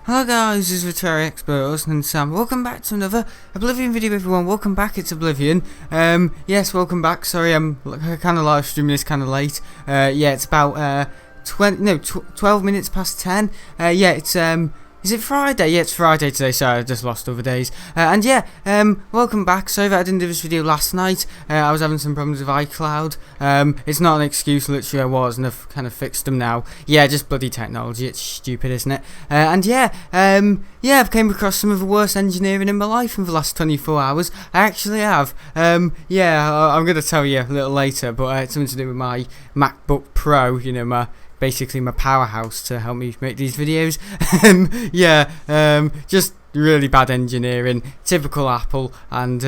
Hello guys, this is Terraria Expert and Sam. Welcome back to another Oblivion video, everyone. Welcome back, it's Oblivion. Yes, welcome back. Sorry, I'm kind of live streaming this kind of late. Yeah, it's about 12 minutes past 10. Yeah, it's is it Friday? Yeah, it's Friday today. Sorry, I just lost other days. And yeah, welcome back. Sorry that I didn't do this video last night. I was having some problems with iCloud. It's not an excuse, literally I was, and I've kind of fixed them now. Yeah, just bloody technology. It's stupid, isn't it? And yeah, yeah, I've came across some of the worst engineering in my life in the last 24 hours. I actually have. Yeah, I'm gonna tell you a little later, but it's something to do with my MacBook Pro. You know, basically my powerhouse to help me make these videos. Yeah, just really bad engineering, typical Apple, and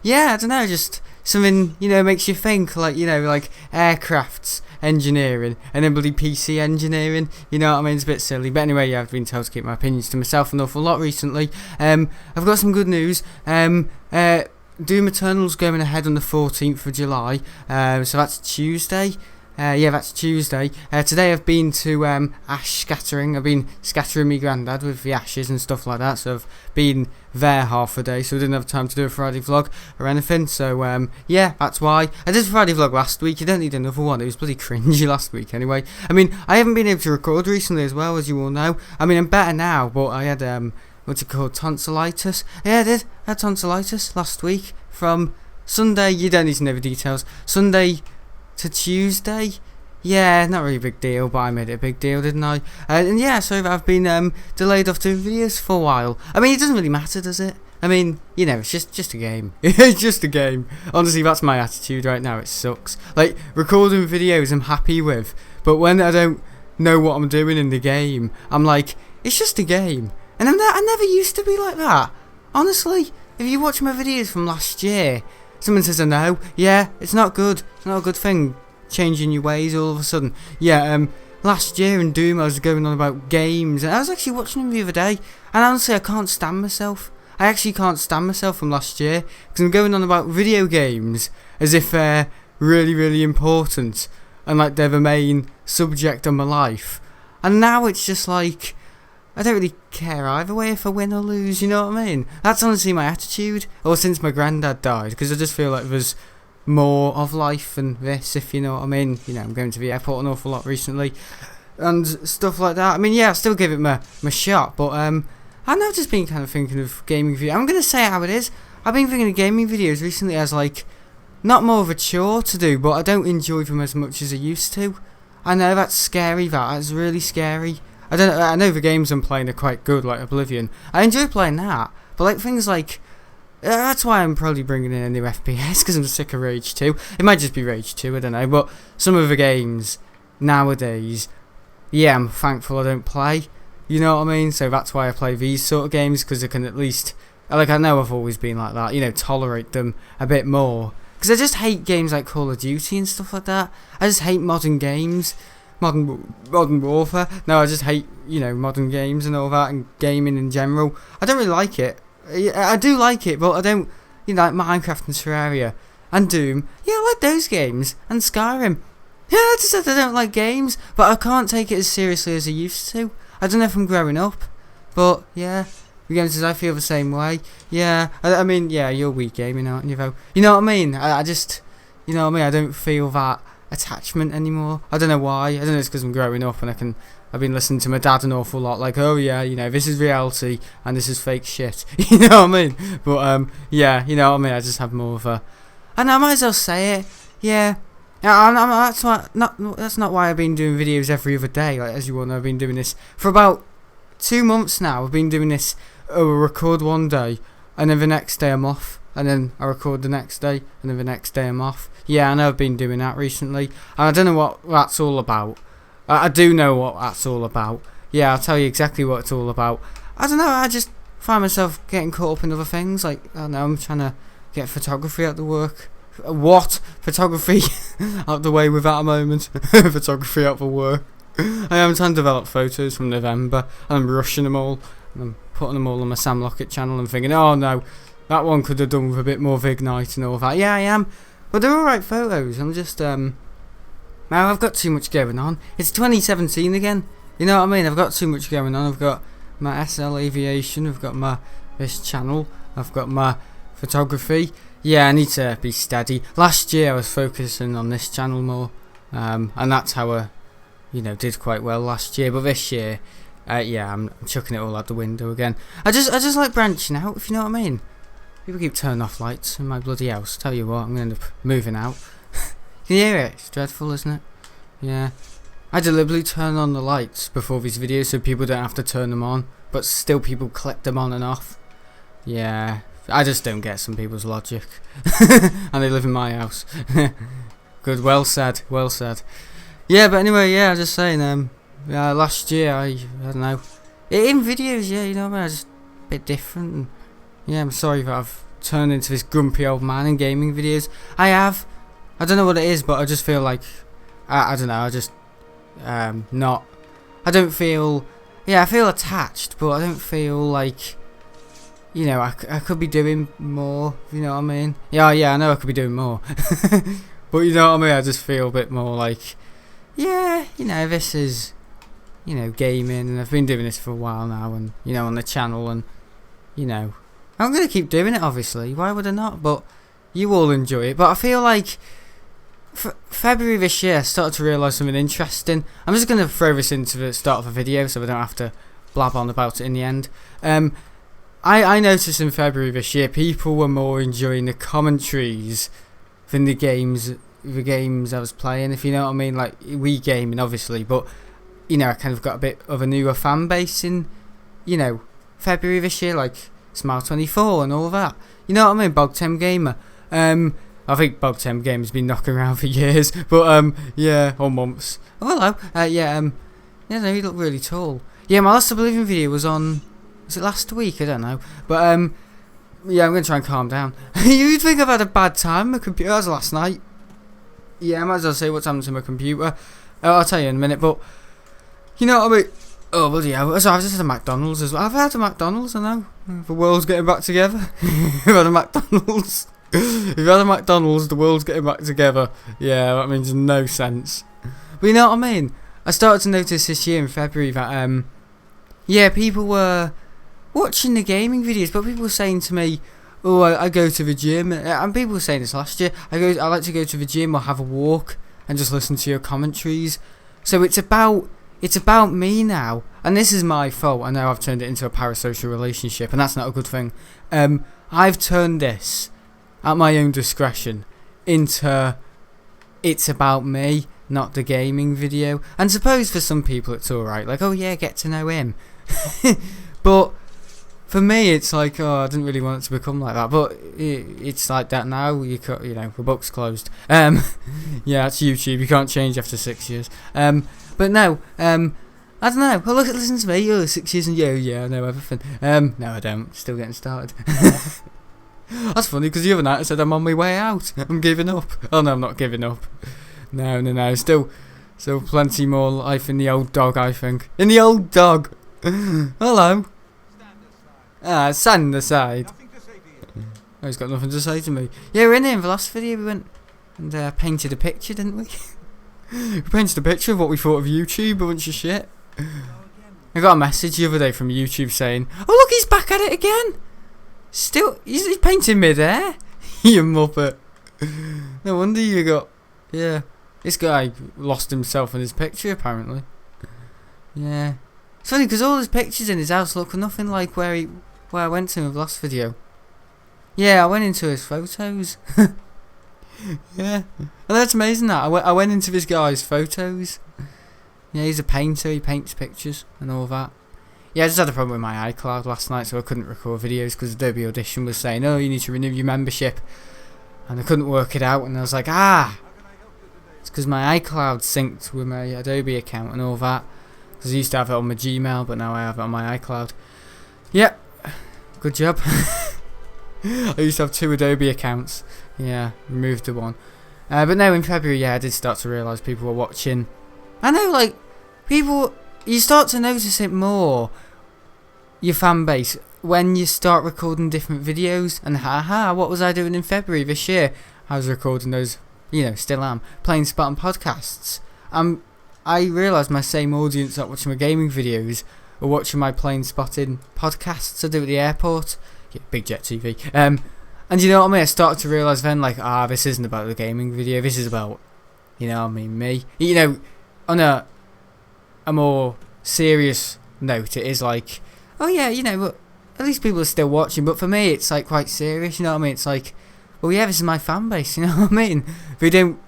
yeah, I don't know, just something, you know, makes you think, like, you know, like aircrafts engineering and then bloody PC engineering, you know what I mean? It's a bit silly, but anyway, yeah, I've been told to keep my opinions to myself an awful lot recently. I've got some good news. Doom Eternal's going ahead on the 14th of July, so that's Tuesday. Yeah, that's Tuesday. Today I've been to ash scattering. I've been scattering me granddad with the ashes and stuff like that, so I've been there half a day, so I didn't have time to do a Friday vlog or anything, so yeah, that's why. I did a Friday vlog last week. You don't need another one. It was bloody cringy last week anyway. I mean, I haven't been able to record recently as well, as you all know. I mean, I'm better now, but I had what's it called, tonsillitis. Yeah, I had tonsillitis last week from Sunday. You don't need to know the details. Sunday to Tuesday. Yeah, not really a big deal, but I made it a big deal, didn't I? And yeah, so I've been delayed off doing videos for a while. I mean, it doesn't really matter, does it? I mean, you know, it's just a game. It's just a game. Honestly, that's my attitude right now. It sucks. Like, recording videos I'm happy with, but when I don't know what I'm doing in the game, I'm like, it's just a game. And I never used to be like that. Honestly, if you watch my videos from last year, someone says I know, yeah, it's not good. It's not a good thing, changing your ways all of a sudden. Yeah, last year in Doom I was going on about games, and I was actually watching them the other day, and honestly I can't stand myself. I actually can't stand myself from last year, because I'm going on about video games as if they're really, really important, and like they're the main subject of my life. And now it's just like, I don't really care either way if I win or lose, you know what I mean? That's honestly my attitude, or since my granddad died, because I just feel like there's more of life than this, if you know what I mean. You know, I'm going to the airport an awful lot recently, and stuff like that. I mean, yeah, I'll still give it my shot, but I've just been kind of thinking of gaming videos. I'm going to say how it is. I've been thinking of gaming videos recently as, like, not more of a chore to do, but I don't enjoy them as much as I used to. I know that's scary, that's really scary. I know the games I'm playing are quite good, like Oblivion. I enjoy playing that, but like things like, that's why I'm probably bringing in a new FPS, because I'm sick of Rage 2. It might just be Rage 2, I don't know, but some of the games nowadays, yeah, I'm thankful I don't play, you know what I mean? So that's why I play these sort of games, because I can at least, like, I know I've always been like that, you know, tolerate them a bit more. Because I just hate games like Call of Duty and stuff like that. I just hate modern games. Modern warfare. No, I just hate, you know, modern games and all that, and gaming in general. I don't really like it. I do like it, but I don't, you know, like Minecraft and Terraria and Doom. Yeah, I like those games, and Skyrim. Yeah, I just said I don't like games, but I can't take it as seriously as I used to. I don't know if I'm growing up, but yeah, the game says I feel the same way. Yeah, I mean, yeah, you're weak gaming, aren't you, though? You know what I mean? I just, you know what I mean? I don't feel that attachment anymore. I don't know why. I don't know, it's because I'm growing up and I've been listening to my dad an awful lot, like, oh yeah, you know, this is reality and this is fake shit. You know what I mean? But yeah, you know what I mean, I just have more of a, and I might as well say it, yeah. That's not why I've been doing videos every other day. Like, as you all know, I've been doing this for about 2 months now. I've been doing this, I record one day and then the next day I'm off, and then I record the next day, and then the next day I'm off. Yeah, I know I've been doing that recently, and I don't know what that's all about. I do know what that's all about. Yeah, I'll tell you exactly what it's all about. I don't know, I just find myself getting caught up in other things, like, I don't know, I'm trying to get photography out the work. What? Photography out the way without a moment. Photography out for work. I am trying to develop photos from November, and I'm rushing them all, and I'm putting them all on my Sam Lockett channel and thinking, oh no, that one could have done with a bit more Vignite and all that. Yeah, I am. But they're alright photos. I'm just, now I've got too much going on. It's 2017 again. You know what I mean? I've got too much going on. I've got my SL Aviation, I've got my this channel, I've got my photography. Yeah, I need to be steady. Last year I was focusing on this channel more, and that's how I, did quite well last year. But this year, yeah, I'm chucking it all out the window again. I just like branching out, if you know what I mean. People keep turning off lights in my bloody house. Tell you what, I'm gonna end up moving out. Can you hear it? It's dreadful, isn't it? Yeah. I deliberately turn on the lights before these videos so people don't have to turn them on, but still people click them on and off. Yeah, I just don't get some people's logic. And they live in my house. Good, well said, well said. Yeah, but anyway, yeah, I was just saying, last year, I don't know. In videos, yeah, I was just a bit different. And, yeah, I'm sorry that I've turned into this grumpy old man in gaming videos. I don't know what it is, but I just feel like, I don't know, I just, not, I don't feel, I feel attached, but I don't feel like, I could be doing more, you know what I mean? Yeah, I know I could be doing more. But you know what I mean, I just feel a bit more like, yeah, this is, gaming, and I've been doing this for a while now, and, on the channel, and, I'm going to keep doing it, obviously, why would I not? But you all enjoy it, but I feel like, February this year I started to realise something interesting. I'm just going to throw this into the start of a video so I don't have to blab on about it in the end. I noticed in February this year people were more enjoying the commentaries than the games I was playing, if you know what I mean. Like Wii gaming obviously, but I kind of got a bit of a newer fan base in February this year, like Smile24 and all that. You know what I mean? Bogtem Gamer. I think Bogtem Gamer's been knocking around for years, but yeah, or months. Oh hello. Yeah, no, you look really tall. Yeah, my last Oblivion video was it last week? I don't know. But yeah, I'm gonna try and calm down. You'd think I've had a bad time with my computer. That was last night. Yeah, I might as well say what's happened to my computer. I'll tell you in a minute, but you know what I mean? Oh bloody hell. So I've just had a McDonald's as well. I've had a McDonald's, I know. The world's getting back together. You've had a McDonald's. If you've had a McDonald's, the world's getting back together. Yeah, that means no sense. But you know what I mean? I started to notice this year in February that, yeah, people were watching the gaming videos, but people were saying to me, oh, I go to the gym, and people were saying this last year, I like to go to the gym or have a walk and just listen to your commentaries. So it's about me now, and this is my fault. I know I've turned it into a parasocial relationship, and that's not a good thing. I've turned this, at my own discretion, into it's about me, not the gaming video. And suppose for some people it's alright, like, oh yeah, get to know him. But for me it's like, oh, I didn't really want it to become like that, but it's like that now. The book's closed. Yeah, it's YouTube, you can't change after 6 years. But no, I don't know. Well, listen to me. 6 years and yeah, I know everything. No, I don't. Still getting started. That's funny because the other night I said I'm on my way out. I'm giving up. Oh no, I'm not giving up. No. Still plenty more life in the old dog, I think. In the old dog. Hello. Stand aside. Oh, he's got nothing to say to me. Yeah, we're in the last video. We went and painted a picture, didn't we? We painted a picture of what we thought of YouTube, a bunch of shit. I got a message the other day from YouTube saying, oh look, he's back at it again. Still, he's painting mid-air. You muppet. No wonder you got, yeah. This guy lost himself in his picture apparently. Yeah. It's funny because all his pictures in his house look nothing like where I went to in the last video. Yeah, I went into his photos. Yeah. And that's amazing that. I went into this guy's photos. Yeah, he's a painter, he paints pictures and all that. Yeah, I just had a problem with my iCloud last night, so I couldn't record videos because Adobe Audition was saying, oh, you need to renew your membership. And I couldn't work it out, and I was like, it's because my iCloud synced with my Adobe account and all that. Because I used to have it on my Gmail, but now I have it on my iCloud. Yep, good job. I used to have 2 Adobe accounts. Yeah, removed the one. But no, in February, yeah, I did start to realise people were watching. I know, like, people, you start to notice it more, your fan base, when you start recording different videos. And what was I doing in February this year? I was recording those, still am, playing Spartan podcasts. I realised my same audience that watching my gaming videos or watching my plane spotting podcasts I do at the airport. Yeah, Big Jet TV. And you know what I mean? I started to realise then, like, this isn't about the gaming video. This is about, you know what I mean, me. You know, on a more serious note, it is like, oh yeah, you know, but at least people are still watching. But for me, it's like quite serious. You know what I mean? It's like, well, yeah, this is my fan base. You know what I mean? They don't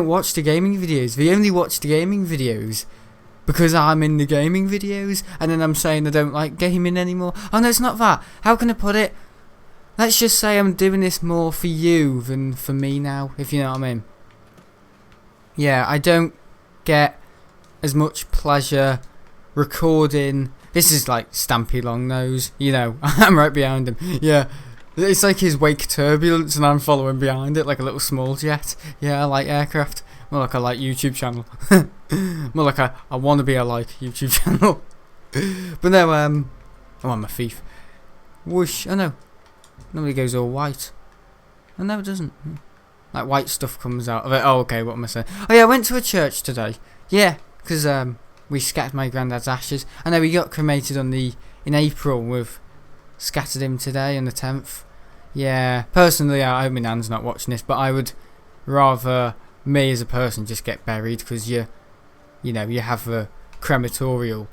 watch the gaming videos. They only watch the gaming videos because I'm in the gaming videos, and then I'm saying I don't like gaming anymore. Oh no, it's not that. How can I put it? Let's just say I'm doing this more for you than for me now, if you know what I mean. Yeah, I don't get as much pleasure recording. This is like Stampy Longnose, you know. I'm right behind him. Yeah, it's like his wake turbulence, and I'm following behind it like a little small jet. Yeah, I like aircraft. More like I like YouTube channel. More like I want to be a like YouTube channel. But no, I'm on my thief. Whoosh! Oh no, nobody goes all white. Oh no, it doesn't. Like white stuff comes out of it. Oh okay, what am I saying? Oh yeah, I went to a church today. Yeah, because we scattered my granddad's ashes. I know we got cremated in April. We've scattered him today on the 10th. Yeah, personally, I hope my nan's not watching this, but I would rather me as a person just get buried, because you know, you have a crematorial,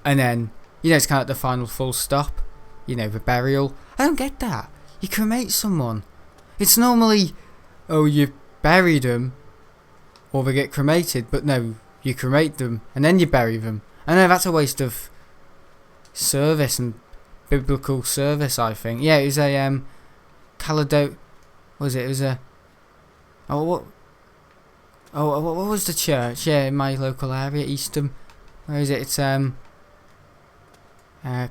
and then, you know, it's kind of the final full stop. You know, the burial. I don't get that. You cremate someone. It's normally, oh, you bury them, or they get cremated, but no, you cremate them and then you bury them. I know that's a waste of service and biblical service, I think. Yeah, it was a what was it? It was a what was the church? Yeah, in my local area, Eastham. Where is it? It's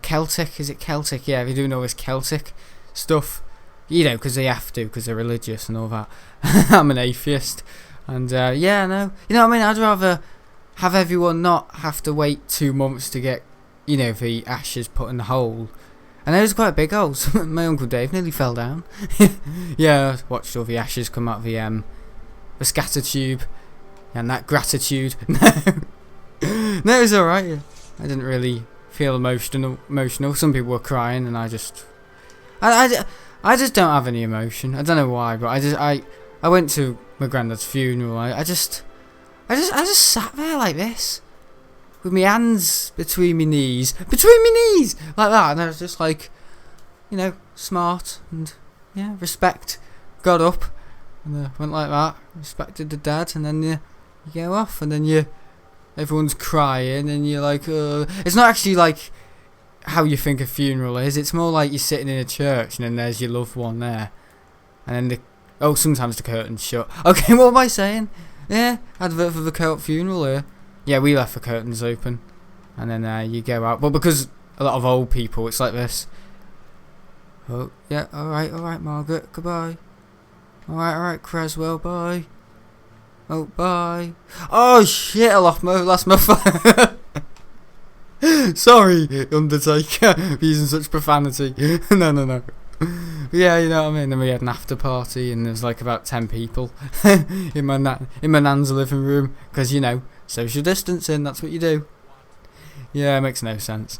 Celtic. Is it Celtic? Yeah, they do know it's Celtic stuff. You know, because they have to, because they're religious and all that. I'm an atheist, and yeah, no, you know what I mean. I'd rather have everyone not have to wait 2 months to get, you know, the ashes put in the hole. And it was quite a big hole. So my Uncle Dave nearly fell down. Yeah, I watched all the ashes come out of the scatter tube, and that gratitude. No, it was alright. Yeah. I didn't really feel emotional. Some people were crying, and I just don't have any emotion. I don't know why, but I went to my granddad's funeral. I just sat there like this, with my hands between my knees, like that, and I was just like, you know, smart and yeah, respect. Got up and went like that, respected the dad, and then you go off, and then everyone's crying, and you're like, it's not actually like how you think a funeral is. It's more like you're sitting in a church, and then there's your loved one there, and then sometimes the curtain's shut. Okay, what am I saying? Yeah, advert for the Celt funeral here. Yeah, we left the curtains open, and then you go out. But because a lot of old people, it's like this. Oh, yeah, alright, Margaret, goodbye. Alright, Creswell, bye. Oh, bye. Oh, shit, I lost my phone. Sorry, Undertaker, for using such profanity. No. Yeah, you know what I mean. Then we had an after party, and there was like about 10 people in my nan's living room, because, you know, social distancing. That's what you do. Yeah, it makes no sense.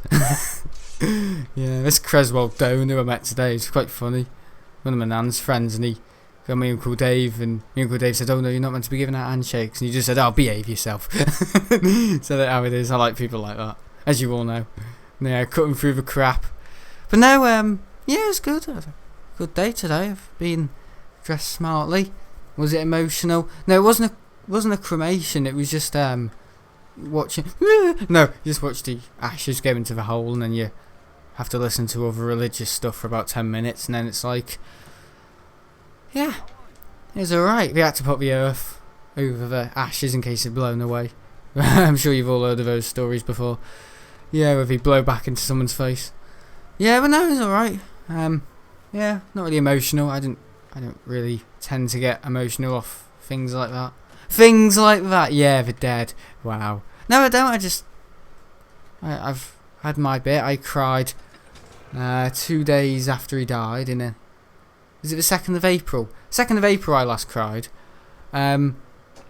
Yeah, this Creswell Doan who I met today is quite funny. One of my nan's friends, and he got my Uncle Dave, and my Uncle Dave said, "Oh no, you're not meant to be giving out handshakes," and he just said, "Oh, behave yourself." So that's how it is. I like people like that, as you all know. Yeah, cutting through the crap. But no, yeah, it was good. I had a good day today. I've been dressed smartly. Was it emotional? No, it wasn't a cremation. It was just watching. No, you just watch the ashes go into the hole, and then you have to listen to other religious stuff for about 10 minutes, and then it's like, yeah, it was alright. We had to put the earth over the ashes in case it blown away. I'm sure you've all heard of those stories before. Yeah, where they blow back into someone's face. Yeah, but no, it was alright. Yeah, not really emotional. I don't really tend to get emotional off things like that. Things like that. Yeah, the dead. Wow. No, I don't. I've had my bit. I cried 2 days after he died. Is it the 2nd of April? 2nd of April I last cried. And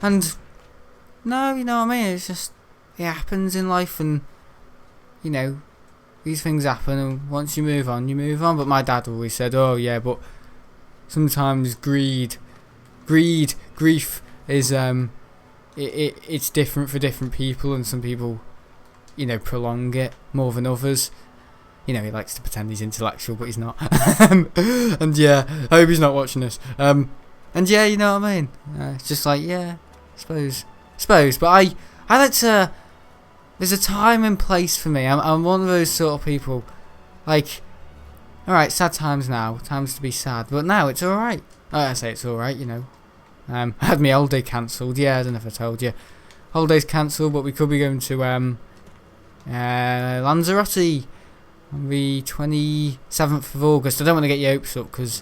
no, you know what I mean. It's just, it happens in life, and you know, these things happen, and once you move on, you move on. But my dad always said, oh yeah, but sometimes grief is it's different for different people, and some people, you know, prolong it more than others. You know, he likes to pretend he's intellectual, but he's not. And yeah, I hope he's not watching this. And yeah, you know what I mean. It's just like, yeah, suppose. But I like to. There's a time and place for me. I'm one of those sort of people. Like, all right, sad times now. Times to be sad, but now it's all right. I say it's all right, you know. I had my holiday cancelled. Yeah, I don't know if I told you. Holiday's cancelled, but we could be going to Lanzarote on the 27th of August. I don't want to get your hopes up because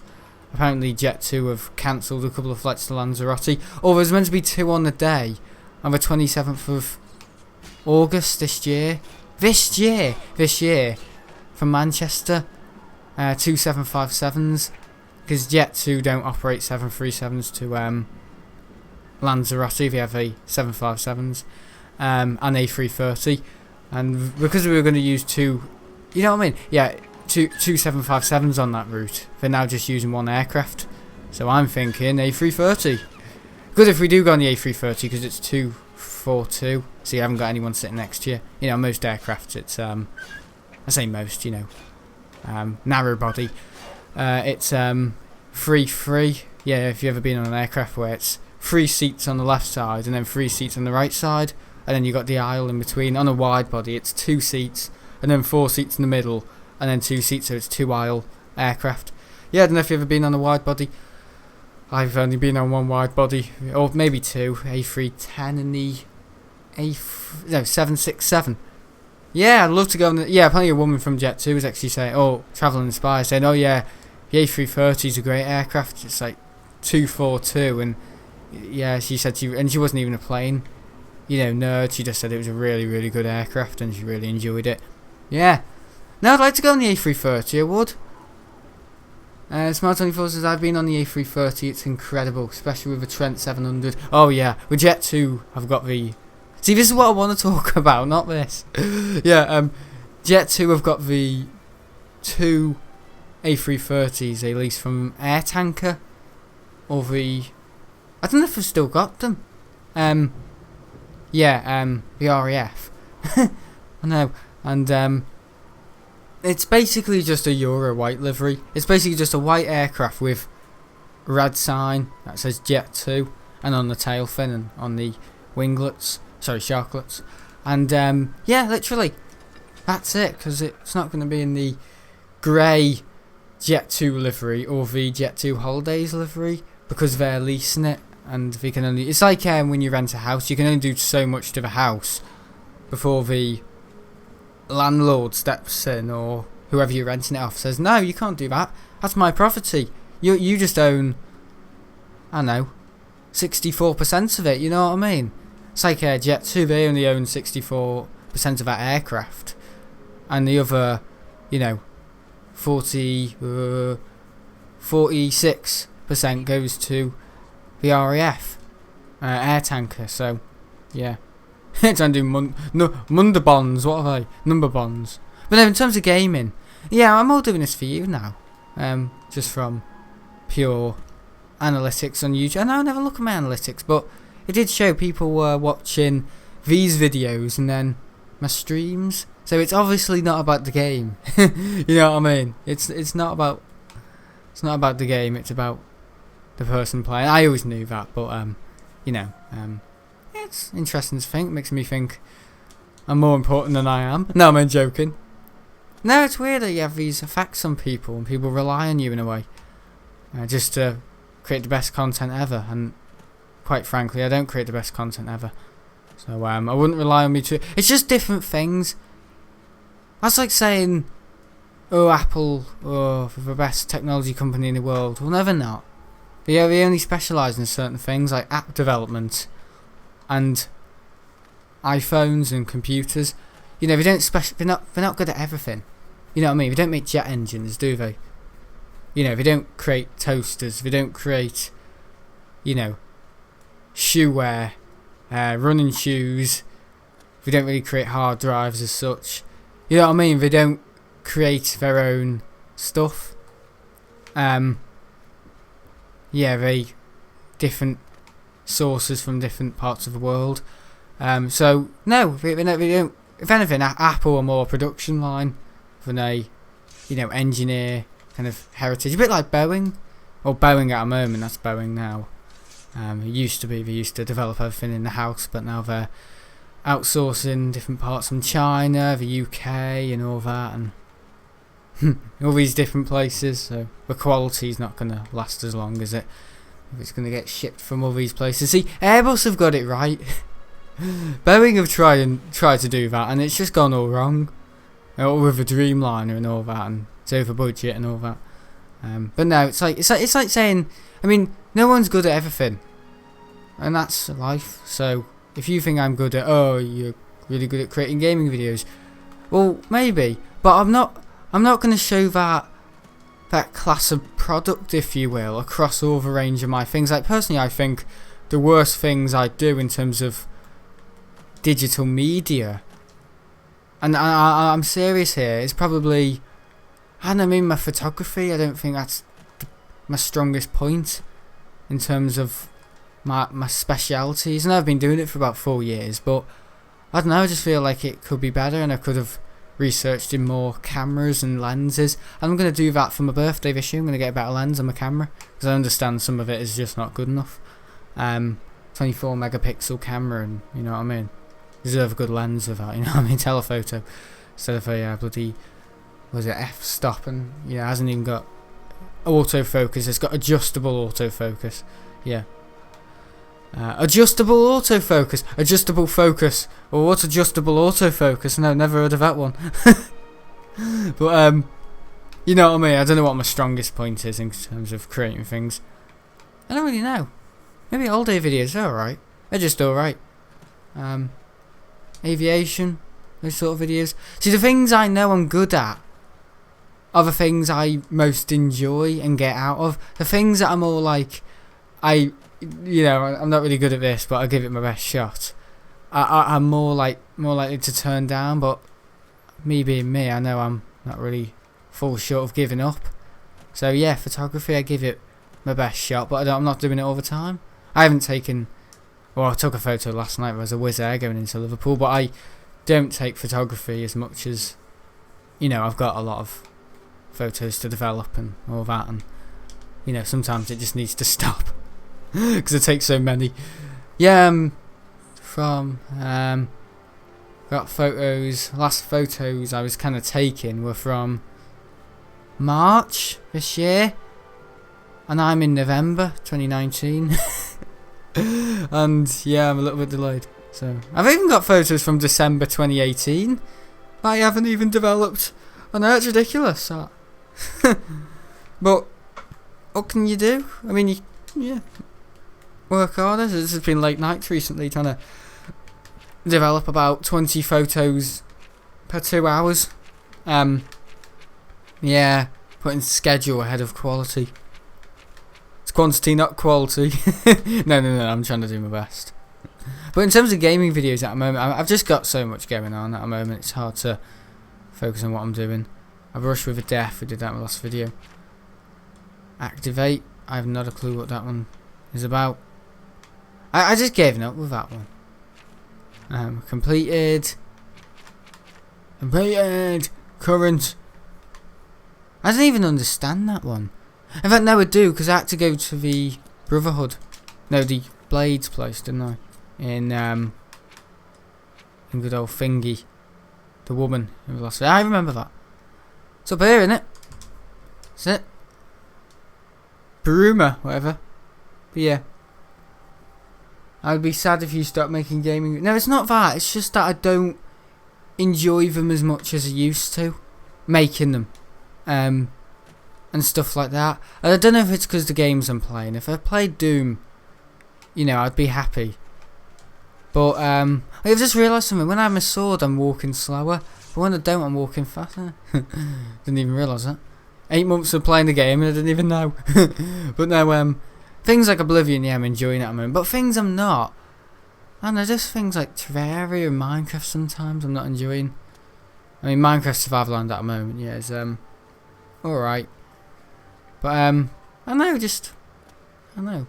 apparently Jet2 have cancelled a couple of flights to Lanzarote. Or there's meant to be 2 on the day on the 27th of August this year, from Manchester, 2 757s, because Jet2 don't operate 737s to Lanzarote. They have a 757s and A330, and because we were going to use 2, you know what I mean? Yeah, two 757s on that route. They're now just using 1 aircraft, so I'm thinking A330. Good if we do go on the A330 because it's 242, so you haven't got anyone sitting next to you. You know, most aircraft, it's I say most, you know, narrow body. It's 3-3. Yeah, if you've ever been on an aircraft where it's 3 seats on the left side and then 3 seats on the right side, and then you got the aisle in between. On a wide body, it's 2 seats and then 4 seats in the middle and then 2 seats, so it's 2 aisle aircraft. Yeah, I don't know if you've ever been on a wide body. I've only been on 1 wide body, or maybe 2, A310 and the 767. Yeah, I'd love to go on the, yeah, apparently a woman from Jet2 was actually saying, oh, Travel Inspire, saying, oh yeah, the A330 is a great aircraft, it's like 242, and yeah, she said she wasn't even a plane, you know, nerd, she just said it was a really, really good aircraft, and she really enjoyed it. Yeah. No, I'd like to go on the A330, I would. Smart24 says, I've been on the A330, it's incredible, especially with the Trent 700. Oh yeah, with Jet2, I've got the... See, this is what I want to talk about, not this. Yeah, Jet2 have got the 2 A330s they leased from Air Tanker, or the... I don't know if I've still got them. Yeah, the RAF. I know, and it's basically just a Euro white livery. It's basically just a white aircraft with red sign that says Jet2, and on the tail fin and on the winglets, sorry, sharklets, and yeah, literally, that's it, because it's not going to be in the grey Jet2 livery or the Jet2 Holidays livery, because they're leasing it, and they can only, it's like when you rent a house, you can only do so much to the house before the landlord steps in, or whoever you're renting it off says, no, you can't do that, that's my property, you just own, I don't know, 64% of it, you know what I mean? It's like Jet2, they only own 64% of that aircraft, and the other, you know, 46% goes to the RAF Air Tanker. So yeah, trying to do Munder bonds. What are they? Number bonds. But then in terms of gaming, yeah, I'm all doing this for you now. Just from pure analytics on YouTube. I know I never look at my analytics, but it did show people were watching these videos and then my streams. So it's obviously not about the game. You know what I mean? It's not about the game. It's about the person playing. I always knew that, but you know, it's interesting to think. It makes me think I'm more important than I am. No, I'm joking. No, it's weird that you have these effects on people and people rely on you in a way, just to create the best content ever. And quite frankly, I don't create the best content ever. So I wouldn't rely on me too. It's just different things. That's like saying, oh, Apple, oh, the best technology company in the world. Well, never not. They only specialise in certain things like app development and iPhones and computers. You know, they're not good at everything. You know what I mean? They don't make jet engines, do they? You know, they don't create toasters. They don't create, you know, shoe wear, running shoes. They don't really create hard drives as such. You know what I mean? They don't create their own stuff. Yeah, they different sources from different parts of the world. So no, they don't. If anything, Apple are more production line than a, engineer kind of heritage. A bit like Boeing, or Boeing at the moment. That's Boeing now. It used to be they used to develop everything in the house, but now they're outsourcing different parts from China, the UK, and all that, and all these different places. So the quality's not going to last as long as it if it's going to get shipped from all these places. See, Airbus have got it right. Boeing have tried to do that, and it's just gone all wrong. All with the Dreamliner and all that, and it's over budget and all that. But no, it's like saying, I mean, no one's good at everything, and that's life. So if you think I'm good at, you're really good at creating gaming videos, well, maybe, but I'm not going to show that class of product, if you will, across all the range of my things. Like, personally, I think the worst things I do in terms of digital media, and I'm serious here, is probably, my photography. I don't think that's my strongest point in terms of my specialities, and I've been doing it for about 4 years, but I don't know, I just feel like it could be better, and I could have researched in more cameras and lenses. I'm going to do that for my birthday this year. I'm going to get a better lens on my camera, because I understand some of it is just not good enough. 24 megapixel camera, and you know what I mean, deserve a good lens with that, you know what I mean, telephoto, instead of a bloody, f-stop, and it hasn't even got autofocus, it's got adjustable autofocus. Adjustable autofocus, adjustable focus, or what's adjustable autofocus? No, never heard of that one. But you know what I mean, I don't know what my strongest point is in terms of creating things. I don't really know. Maybe all day videos are alright. They're just alright. Aviation, those sort of videos. See, the things I know I'm good at are the things I most enjoy and get out of. The things that are more like, I'm not really good at this, but I'll give it my best shot. I'm more likely to turn down, but me being me, I know I'm not really fall short of giving up. So yeah, photography, I give it my best shot, but I'm not doing it all the time. I took a photo last night. There was a Wizz Air going into Liverpool, but I don't take photography as much as, I've got a lot of photos to develop and all that, and sometimes it just needs to stop because it takes so many. Got photos. Last photos I was kind of taking were from March this year, and I'm in November 2019. And yeah, I'm a little bit delayed. So I've even got photos from December 2018 I haven't even developed. I know, it's ridiculous that. But what can you do? I mean, work harder. This has been late nights recently, trying to develop about 20 photos per 2 hours. Putting schedule ahead of quality. It's quantity, not quality. No, I'm trying to do my best. But in terms of gaming videos at the moment, I've just got so much going on at the moment, it's hard to focus on what I'm doing. I've rushed with a death, we did that in the last video. Activate, I have not a clue what that one is about. I just gave up with that one. Completed. Current. I don't even understand that one. In fact, no, I do, because I had to go to the Brotherhood. No, the Blades place, didn't I? In good old Thingy. The woman who lost it. I remember that. It's up here, innit? That's it. Bruma, whatever. But yeah. I'd be sad if you start making gaming. No, it's not that. It's just that I don't enjoy them as much as I used to. Making them. And stuff like that. And I don't know if it's because the games I'm playing. If I played Doom, I'd be happy. But I've just realised something. When I have my sword, I'm walking slower. But when I don't, I'm walking faster. Didn't even realise that. 8 months of playing the game and I didn't even know. But no, things like Oblivion, I'm enjoying it at the moment. But things I'm not. I don't know, just things like Terraria and Minecraft sometimes I'm not enjoying. I mean, Minecraft Survival Land at the moment, yeah, is alright. But I know, I know.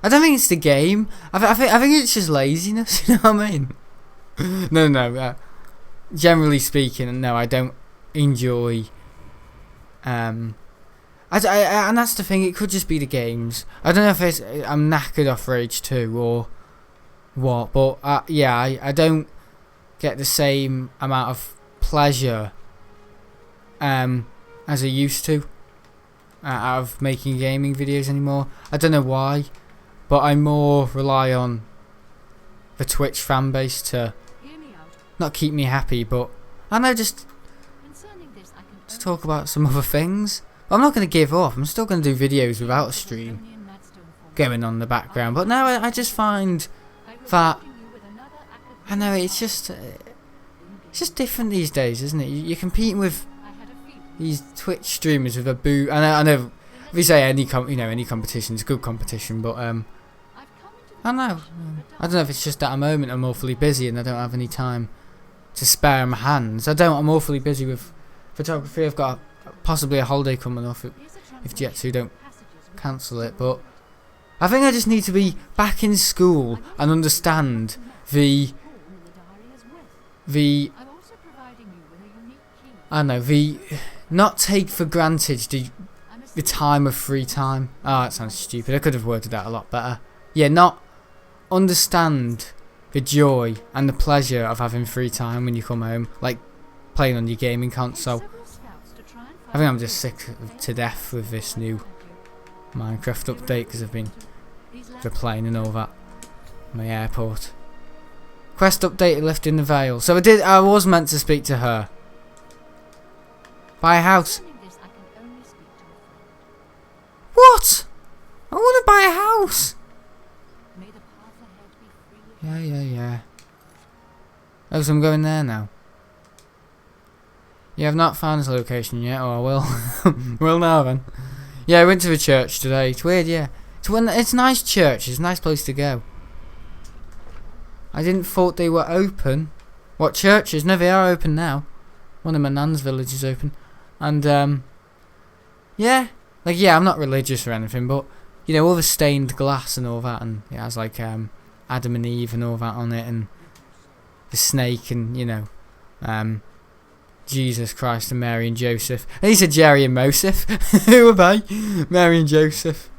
I don't think it's the game. I think it's just laziness. You know what I mean? No. Generally speaking, no, I don't enjoy. And that's the thing. It could just be the games. I don't know if I'm knackered off Rage 2 or what, but yeah, I don't get the same amount of pleasure as I used to out of making gaming videos anymore. I don't know why, but I more rely on the Twitch fan base to not keep me happy, but I know, just to talk about some other things. I'm not going to give up. I'm still going to do videos without a stream going on in the background. But now I just find that, I know, it's just different these days, isn't it? You're competing with these Twitch streamers with a boot. I know if you say any competition is good competition, but I don't know. I don't know if it's just at a moment I'm awfully busy and I don't have any time to spare in my hands. I'm awfully busy with photography. I've got possibly a holiday coming off if Jet2 don't cancel it, but I think I just need to be back in school and understand the not take for granted the time of free time. Oh, that sounds stupid. I could have worded that a lot better. Yeah, not understand the joy and the pleasure of having free time when you come home, like playing on your gaming console. I think I'm just sick to death with this new Minecraft update because I've been replaying and all that. My airport. Quest updated, lifting the veil. So I was meant to speak to her. Buy a house. What? I want to buy a house. Yeah. Oh, so I'm going there now. Yeah, I've not found this location yet. Oh, I will. Well, now then. Yeah, I went to the church today. It's weird, yeah. It's a nice church. It's a nice place to go. I didn't thought they were open. What churches? No, they are open now. One of my nan's village is open. And, yeah. Like, yeah, I'm not religious or anything, but, you know, all the stained glass and all that, and it has, like, Adam and Eve and all that on it, and the snake, and, you know, Jesus Christ and Mary and Joseph. And he said Jerry and Moseph. Who are they? Mary and Joseph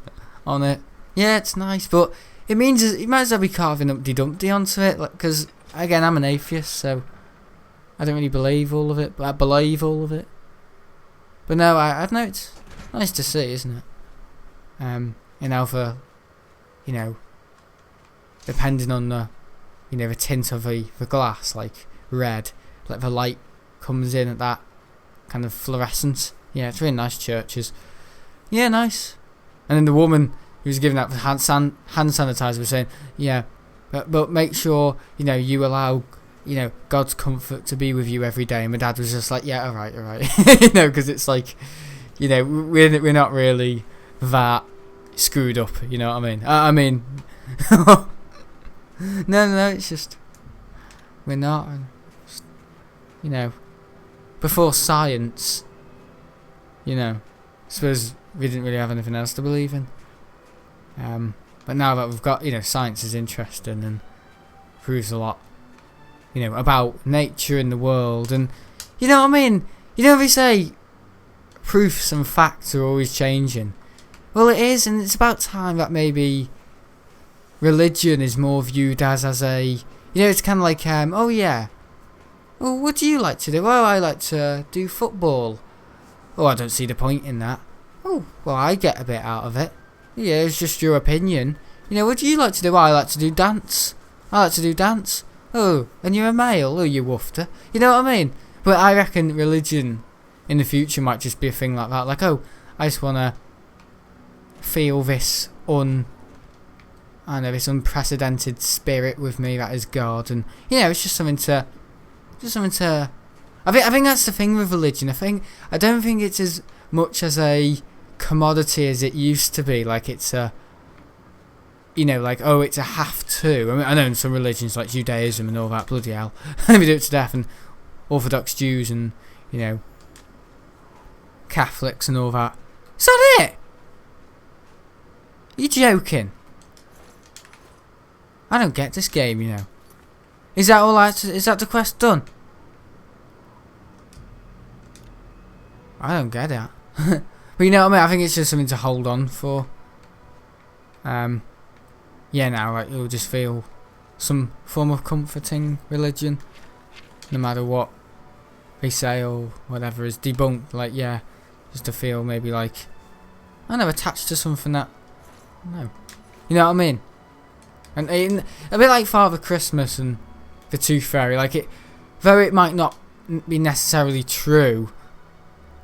on it. Yeah, it's nice, but it means it might as well be carving Humpty Dumpty onto it, because, again, I'm an atheist, so I don't really believe all of it, but I believe all of it. But no, I don't know, it's nice to see, isn't it? You know, for, you know, depending on the, you know, the tint of the glass, like red, like the light comes in at that kind of fluorescence. Yeah, it's really nice churches. Yeah, nice. And then the woman who was giving out the hand sanitizer was saying, yeah, but make sure, you know, you allow, you know, God's comfort to be with you every day. And my dad was just like, yeah, all right. You know, because it's like, you know, we're not really that screwed up, you know what I mean? No, it's just, we're not, just, you know, before science, you know, I suppose we didn't really have anything else to believe in. But now that we've got, you know, science is interesting and proves a lot, you know, about nature and the world, and, you know what I mean? You know, they say proofs and facts are always changing. Well, it is, and it's about time that maybe religion is more viewed as a, you know, it's kind of like, oh yeah, well, what do you like to do? Oh, I like to do football. Oh, I don't see the point in that. Oh, well, I get a bit out of it. Yeah, it's just your opinion. You know, what do you like to do? Oh, I like to do dance. I like to do dance. Oh, and you're a male. Oh, you woofter. You know what I mean? But I reckon religion in the future might just be a thing like that. Like, oh, I just want to feel this this unprecedented spirit with me that is God, and you know, it's just something to. I think that's the thing with religion. I don't think it's as much as a commodity as it used to be. Like it's a, you know, like, oh, it's a have to. I mean, I know in some religions like Judaism and all that, bloody hell, we do it to death, and Orthodox Jews and, you know, Catholics and all that. Is that it? You joking? I don't get this game, you know. Is that all? Is that the quest done? I don't get it. But you know what I mean? I think it's just something to hold on for. Yeah, now like you'll just feel some form of comforting religion, no matter what they say or whatever is debunked. Like, yeah, just to feel maybe like I know attached to something that no, you know what I mean? And a bit like Father Christmas and the Tooth Fairy. Like it, though it might not be necessarily true,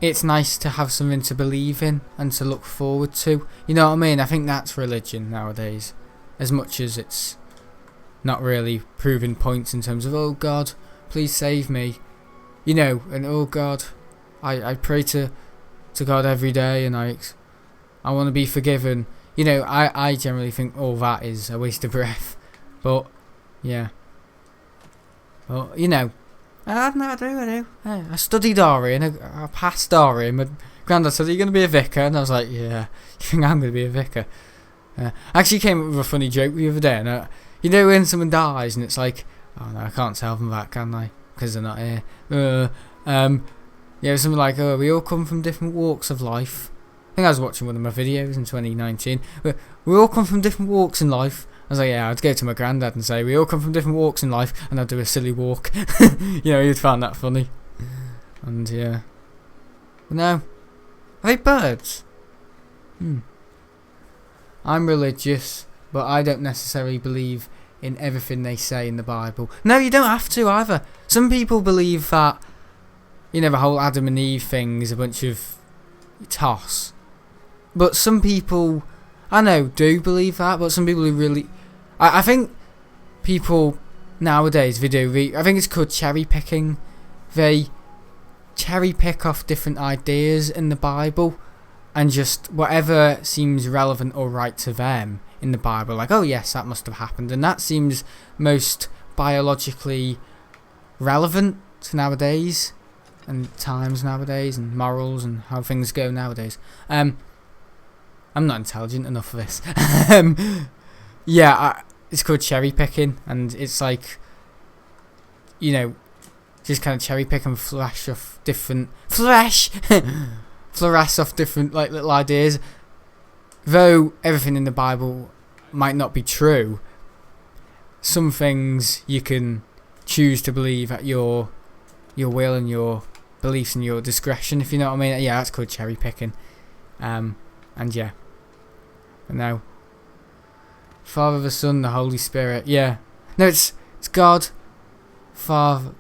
it's nice to have something to believe in and to look forward to. You know what I mean? I think that's religion nowadays, as much as it's not really proving points in terms of, oh God, please save me, you know, and oh God, I pray to God every day, and I want to be forgiven. You know, I generally think all that is a waste of breath, but yeah, well, you know, I do. I studied RE and I passed RE. My granddad said, "Are you going to be a vicar?" And I was like, "Yeah, you think I'm going to be a vicar?" I actually came up with a funny joke the other day, and you know when someone dies and it's like, "Oh no, I can't tell them that, can I? Because they're not here." Yeah, something like, "Oh, we all come from different walks of life." I think I was watching one of my videos in 2019. We all come from different walks in life. I was like, yeah, I'd go to my granddad and say, we all come from different walks in life, and I'd do a silly walk. You know, he'd find that funny. And yeah. But no. Are they birds? I'm religious, but I don't necessarily believe in everything they say in the Bible. No, you don't have to either. Some people believe that, you know, the whole Adam and Eve thing is a bunch of toss. But some people, I know, do believe that, but some people who really... I think people nowadays, they do, I think it's called cherry picking. They cherry pick off different ideas in the Bible and just whatever seems relevant or right to them in the Bible. Like, oh yes, that must have happened. And that seems most biologically relevant to nowadays and times nowadays and morals and how things go nowadays. I'm not intelligent enough for this. Yeah, it's called cherry picking, and it's like, you know, just kind of cherry pick and flash off different fluoresce off different like little ideas. Though everything in the Bible might not be true, some things you can choose to believe at your will and your beliefs and your discretion, if you know what I mean. Yeah, that's called cherry picking. And yeah. And now, Father, the Son, the Holy Spirit. Yeah. No, it's God. Father.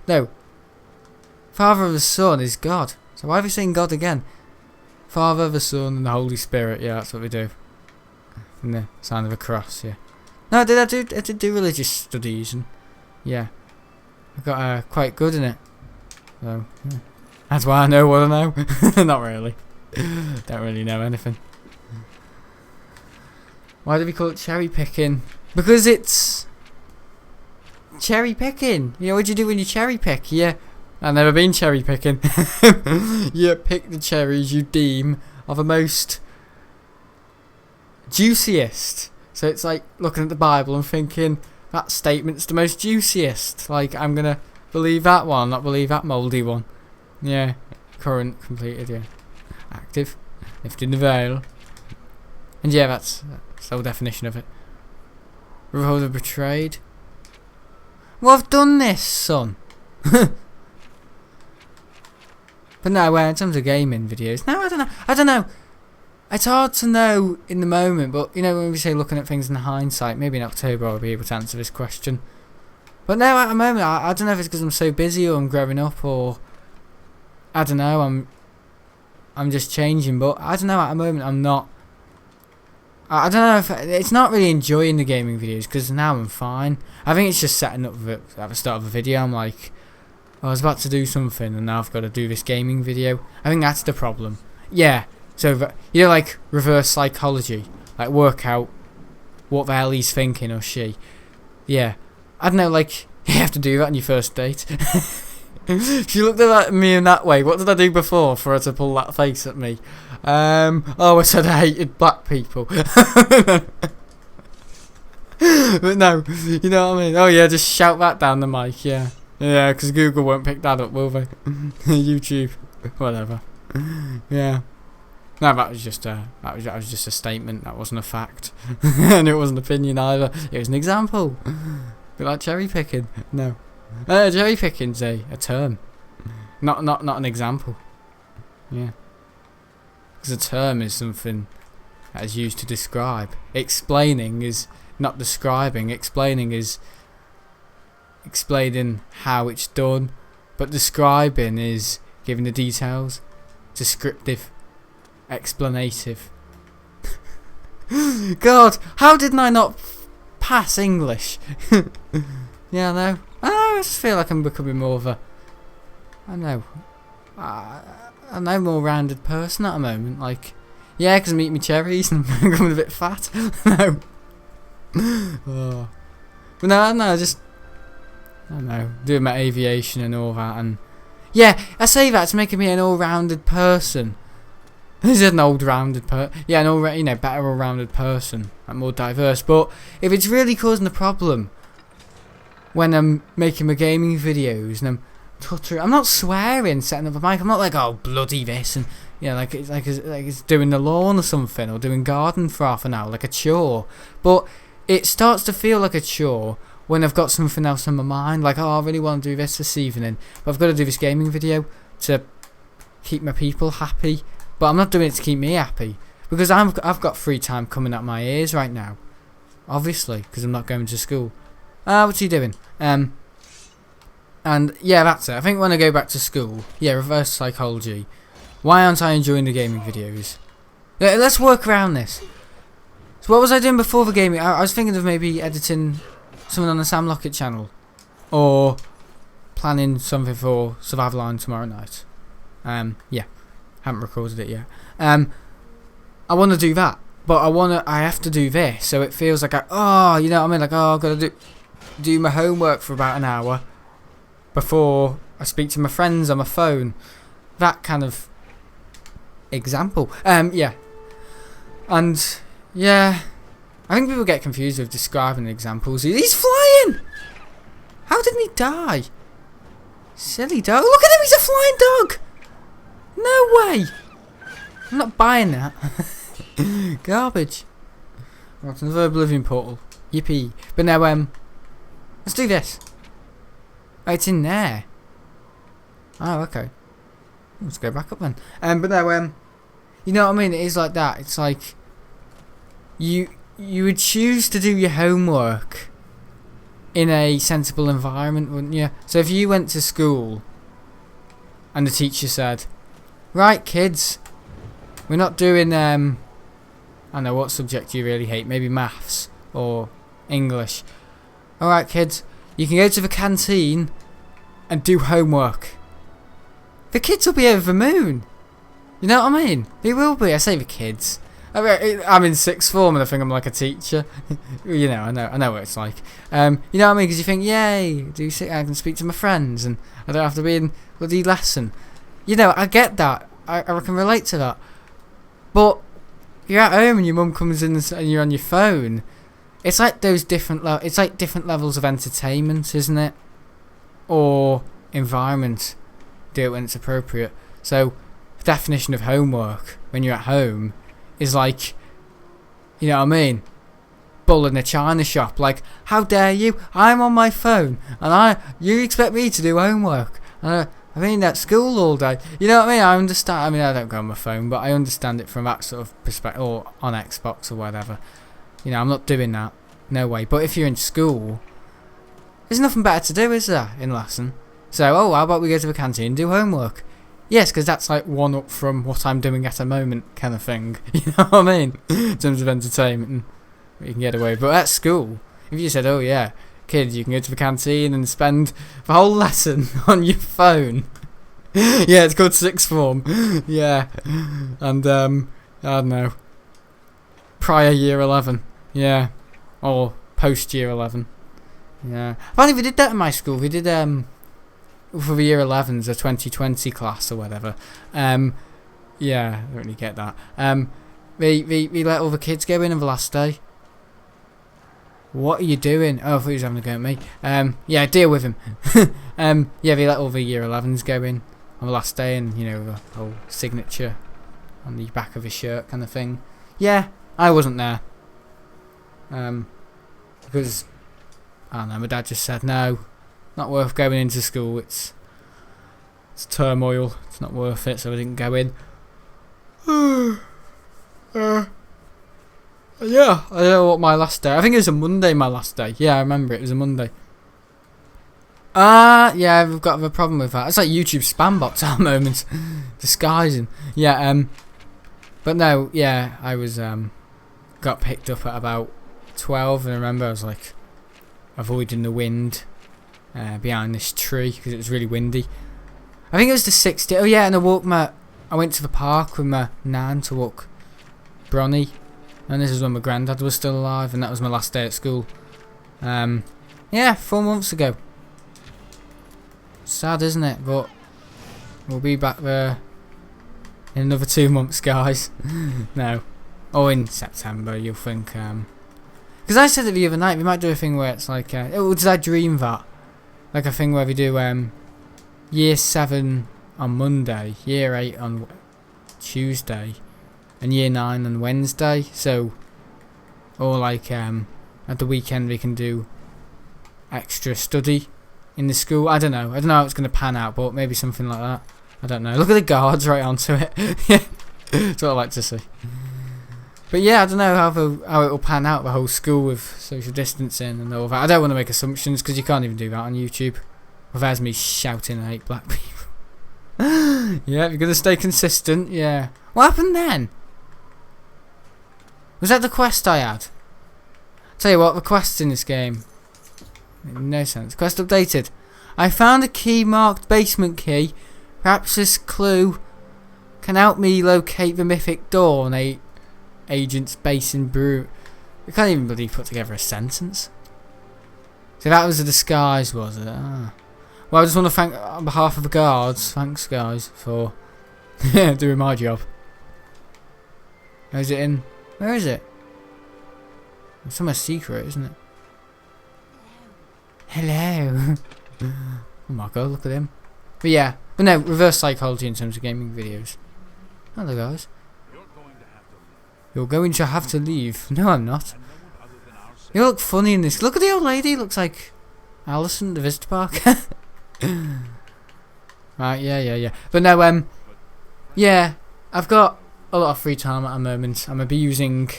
No. Father of the Son is God. So why are they saying God again? Father, the Son, and the Holy Spirit. Yeah, that's what we do. And the sign of a cross. Yeah. No, I did do religious studies, and yeah, I got quite good in it. So yeah. That's why I know what I know. Not really. Don't really know anything. Why do we call it cherry picking? Because it's cherry picking. You know what you do when you cherry pick? Yeah, I've never been cherry picking. You pick the cherries you deem are the most juiciest. So it's like looking at the Bible and thinking that statement's the most juiciest. Like, I'm gonna believe that one, not believe that mouldy one. Yeah, current completed. Yeah, active, lifting the veil. And yeah, that's the whole definition of it. Reward of betrayed. Well, I've done this, son. But no, in terms of gaming videos, no, I don't know. It's hard to know in the moment, but you know, when we say looking at things in hindsight, maybe in October I'll be able to answer this question. But no, at the moment, I don't know if it's because I'm so busy or I'm growing up, or I don't know, I'm just changing. But I don't know, at the moment I'm not. I don't know if it's not really enjoying the gaming videos, because now I'm fine. I think it's just setting up at the start of a video. I'm like, I was about to do something and now I've got to do this gaming video. I think that's the problem. Yeah, so you know, like reverse psychology, like work out what the hell he's thinking or she. Yeah, I don't know, like You have to do that on your first date. She looked at me in that way. What did I do before for her to pull that face at me? Oh, I said I hated black people. But no, you know what I mean? Oh yeah, just shout that down the mic, yeah. Yeah, because Google won't pick that up, will they? YouTube, whatever. Yeah. No, that was just a statement. That wasn't a fact, and it wasn't an opinion either. It was an example. Bit like cherry picking. No, cherry picking's a term, not an example. Yeah, because a term is something that is used to describe. Explaining is not describing. Explaining is explaining how it's done, but describing is giving the details. Descriptive. Explanative. God, how didn't I not pass English? Yeah, I know. I just feel like I'm becoming more of a, more rounded person at the moment. Like, yeah, because I'm eating my cherries and I'm becoming a bit fat. No. Oh. But no, just, I don't know, doing my aviation and all that, and yeah, I say that to make me an all-rounded person. This is an all-rounded an better all-rounded person, and more diverse. But if it's really causing a problem when I'm making my gaming videos and I'm tuttering, I'm not swearing, setting up a mic. I'm not like, oh bloody this, and like it's doing the lawn or something, or doing garden for half an hour, like a chore. But it starts to feel like a chore when I've got something else on my mind, like, oh, I really want to do this evening, but I've got to do this gaming video to keep my people happy. But I'm not doing it to keep me happy, because I've got free time coming out my ears right now, obviously, because I'm not going to school. What's he doing? And yeah, that's it. I think when I go back to school, yeah, reverse psychology. Why aren't I enjoying the gaming videos? Yeah, let's work around this. So what was I doing before the gaming? I was thinking of maybe editing something on the Sam Lockett channel, or planning something for Survival Island tomorrow night. Yeah. Haven't recorded it yet. I want to do that, but I have to do this, so it feels like you know what I mean? Like, I've got to do my homework for about an hour before I speak to my friends on my phone. That kind of example. Yeah. And yeah, I think people get confused with describing examples. He's flying. How didn't he die? Silly dog. Look at him. He's a flying dog. No way! I'm not buying that. Garbage. Right, another Oblivion portal. Yippee. But now, let's do this. Oh, it's in there. Oh, okay. Let's go back up then. But now, you know what I mean? It is like that. It's like you would choose to do your homework in a sensible environment, wouldn't you? So if you went to school and the teacher said, right, kids, we're not doing, I don't know what subject you really hate, maybe maths or English. Alright, kids, you can go to the canteen and do homework. The kids will be over the moon. You know what I mean? They will be. I say the kids. I'm in sixth form and I think I'm like a teacher. You know, I know what it's like. You know what I mean? Because you think, yay, I can speak to my friends and I don't have to be in bloody lesson. You know, I get that. I can relate to that. But you're at home and your mum comes in and you're on your phone. It's like those different levels of entertainment, isn't it? Or environment. Do it when it's appropriate. So, the definition of homework when you're at home is like, you know what I mean? Bull in a china shop. Like, how dare you? I'm on my phone and you expect me to do homework. I've been at school all day. You know what I mean? I understand. I mean, I don't go on my phone, but I understand it from that sort of perspective, or on Xbox or whatever. You know, I'm not doing that. No way. But if you're in school, there's nothing better to do, is there, in lesson? So, how about we go to the canteen and do homework? Yes, because that's like one up from what I'm doing at a moment kind of thing. You know what I mean? In terms of entertainment and what you can get away with. But at school, if you said, oh yeah, kids, you can go to the canteen and spend the whole lesson on your phone. Yeah, it's called sixth form. Yeah. And, I don't know. Prior year 11. Yeah. Or post year 11. Yeah. Apparently we did that in my school. We did for the year 11s, a 2020 class or whatever. Yeah, I don't really get that. We let all the kids go in on the last day. What are you doing? Oh, I thought he was having a go at me. Yeah, deal with him. Yeah, they let all the year 11s go in on the last day, and you know, the whole signature on the back of his shirt kind of thing. Yeah, I wasn't there. Because I don't know, my dad just said no, not worth going into school. It's turmoil. It's not worth it, so I didn't go in. Yeah, I don't know what my last day. I think it was a Monday. My last day. Yeah, I remember it was a Monday. Yeah, we've got a problem with that. It's like YouTube spam bots at the moment, disguising. Yeah, but no, yeah, I was got picked up at about 12, and I remember I was like avoiding the wind behind this tree because it was really windy. I think it was the 60th. Oh yeah, and I went to the park with my nan to walk Bronny, and this is when my granddad was still alive, and that was my last day at school. Yeah, 4 months ago. Sad, isn't it? But we'll be back there in another 2 months, guys. No, or in September, you'll think. Because I said it the other night, we might do a thing where it's like, oh, did I dream that? Like a thing where we do year 7 on Monday, year 8 on Tuesday, and year 9 on Wednesday. So, or like at the weekend we can do extra study in the school. I don't know how it's going to pan out, but maybe something like that. I don't know. Look at the guards right onto it. Yeah, that's what I like to see. But yeah, I don't know how it will pan out, the whole school with social distancing and all that. I don't want to make assumptions because you can't even do that on YouTube. Without me shouting I hate black people. Yeah, you're going to stay consistent. Yeah. What happened then? Was that the quest I had? Tell you what, the quests in this game make no sense. Quest updated. I found a key marked basement key. Perhaps this clue can help me locate the mythic door on Agent's base in Brew. We can't even bloody put together a sentence. So that was a disguise, was it? Ah. Well, I just want to thank, on behalf of the guards, thanks guys for doing my job. Where's it in? Where is it? It's somewhere secret, isn't it? Hello. Oh my god, look at him. But yeah, but no, reverse psychology in terms of gaming videos. Hello guys. You're going to have to leave. No, I'm not. You look funny in this. Look at the old lady. Looks like Alison at the Visitor Park. Right, yeah. But no, yeah, I've got a lot of free time at the moment. I'm abusing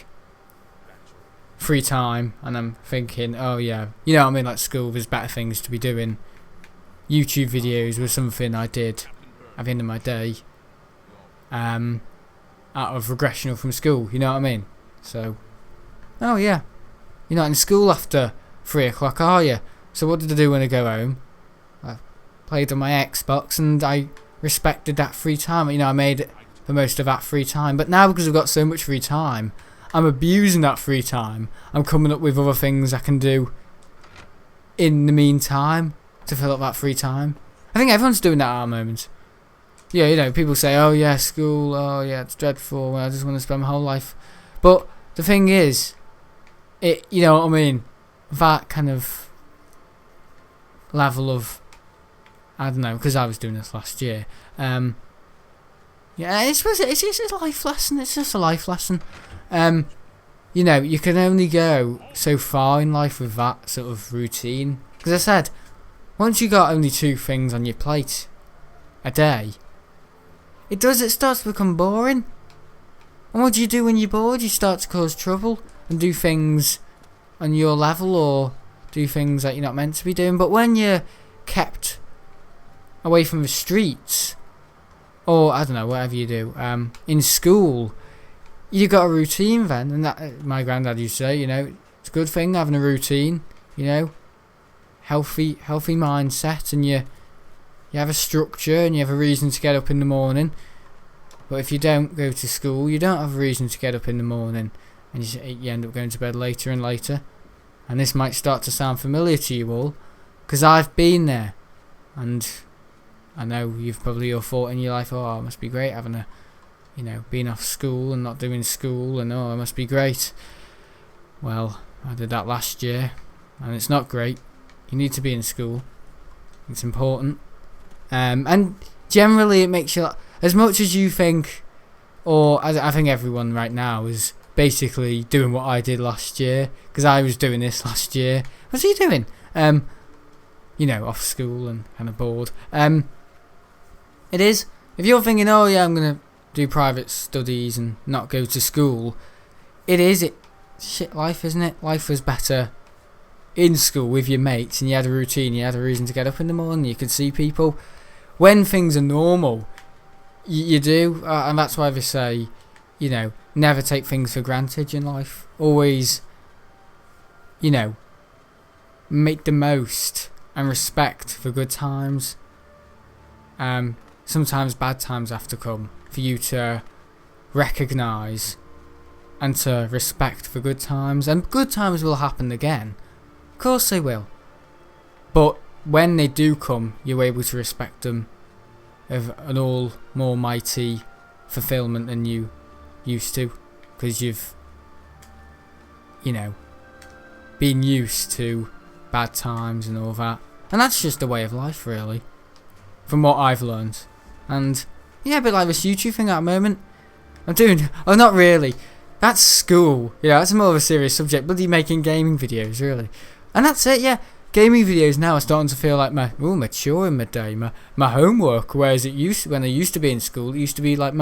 free time, and I'm thinking, oh yeah, you know what I mean, like school, there's better things to be doing. YouTube videos was something I did at the end of my day, out of regression from school, you know what I mean? So, oh yeah, you're not in school after 3 o'clock, are you? So what did I do when I go home? I played on my Xbox, and I respected that free time. You know, I made the most of that free time. But now, because I've got so much free time, I'm abusing that free time. I'm coming up with other things I can do in the meantime to fill up that free time. I think everyone's doing that at the moment. Yeah, you know, people say, oh yeah, school, oh yeah, it's dreadful, I just want to spend my whole life. But the thing is, you know what I mean, that kind of level of, I don't know, because I was doing this last year. Yeah, it's a life lesson. It's just a life lesson. You know, you can only go so far in life with that sort of routine. Because I said, once you got only 2 things on your plate a day, it starts to become boring. And what do you do when you're bored? You start to cause trouble and do things on your level, or do things that you're not meant to be doing. But when you're kept away from the streets, or I don't know, whatever you do, in school, you got a routine then, and that my granddad used to say, you know, it's a good thing having a routine, you know, healthy mindset, and you have a structure and you have a reason to get up in the morning. But if you don't go to school, you don't have a reason to get up in the morning, and you end up going to bed later and later. And this might start to sound familiar to you all, because I've been there. And I know you've probably all thought in your life, oh, it must be great having a, being off school and not doing school, and oh, it must be great. Well, I did that last year, and it's not great. You need to be in school. It's important. And generally it makes you, as much as you think, or I think everyone right now is basically doing what I did last year, because I was doing this last year. What's he doing? Off school and kind of bored. It is. If you're thinking, oh yeah, I'm going to do private studies and not go to school, it's shit life, isn't it? Life was better in school with your mates, and you had a routine, you had a reason to get up in the morning, you could see people. When things are normal, you do, and that's why they say, never take things for granted in life. Always, make the most and respect for good times. Sometimes bad times have to come for you to recognise and to respect for good times, and good times will happen again. Of course they will. But when they do come, you're able to respect them of an all more mighty fulfillment than you used to, because you've been used to bad times and all that. And that's just the way of life, really, from what I've learned. And yeah, a bit like this YouTube thing at the moment. Not really. That's school. That's more of a serious subject. Bloody making gaming videos, really. And that's it, yeah. Gaming videos now are starting to feel like mature in my day, my homework. Whereas when I used to be in school, it used to be like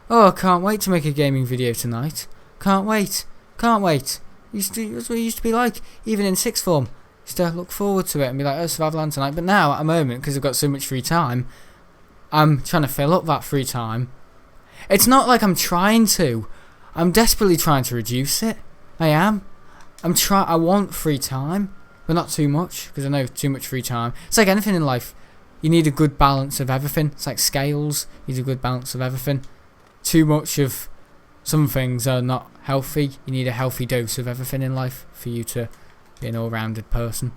I can't wait to make a gaming video tonight. Can't wait. That's what it used to be like. Even in sixth form, used to look forward to it and be like, survival tonight. But now, at the moment, because I've got so much free time, I'm trying to fill up that free time. It's not like I'm trying to. I'm desperately trying to reduce it. I am. I want free time, but not too much, because I know too much free time. It's like anything in life. You need a good balance of everything. It's like scales. You need a good balance of everything. Too much of some things are not healthy. You need a healthy dose of everything in life for you to be an all-rounded person.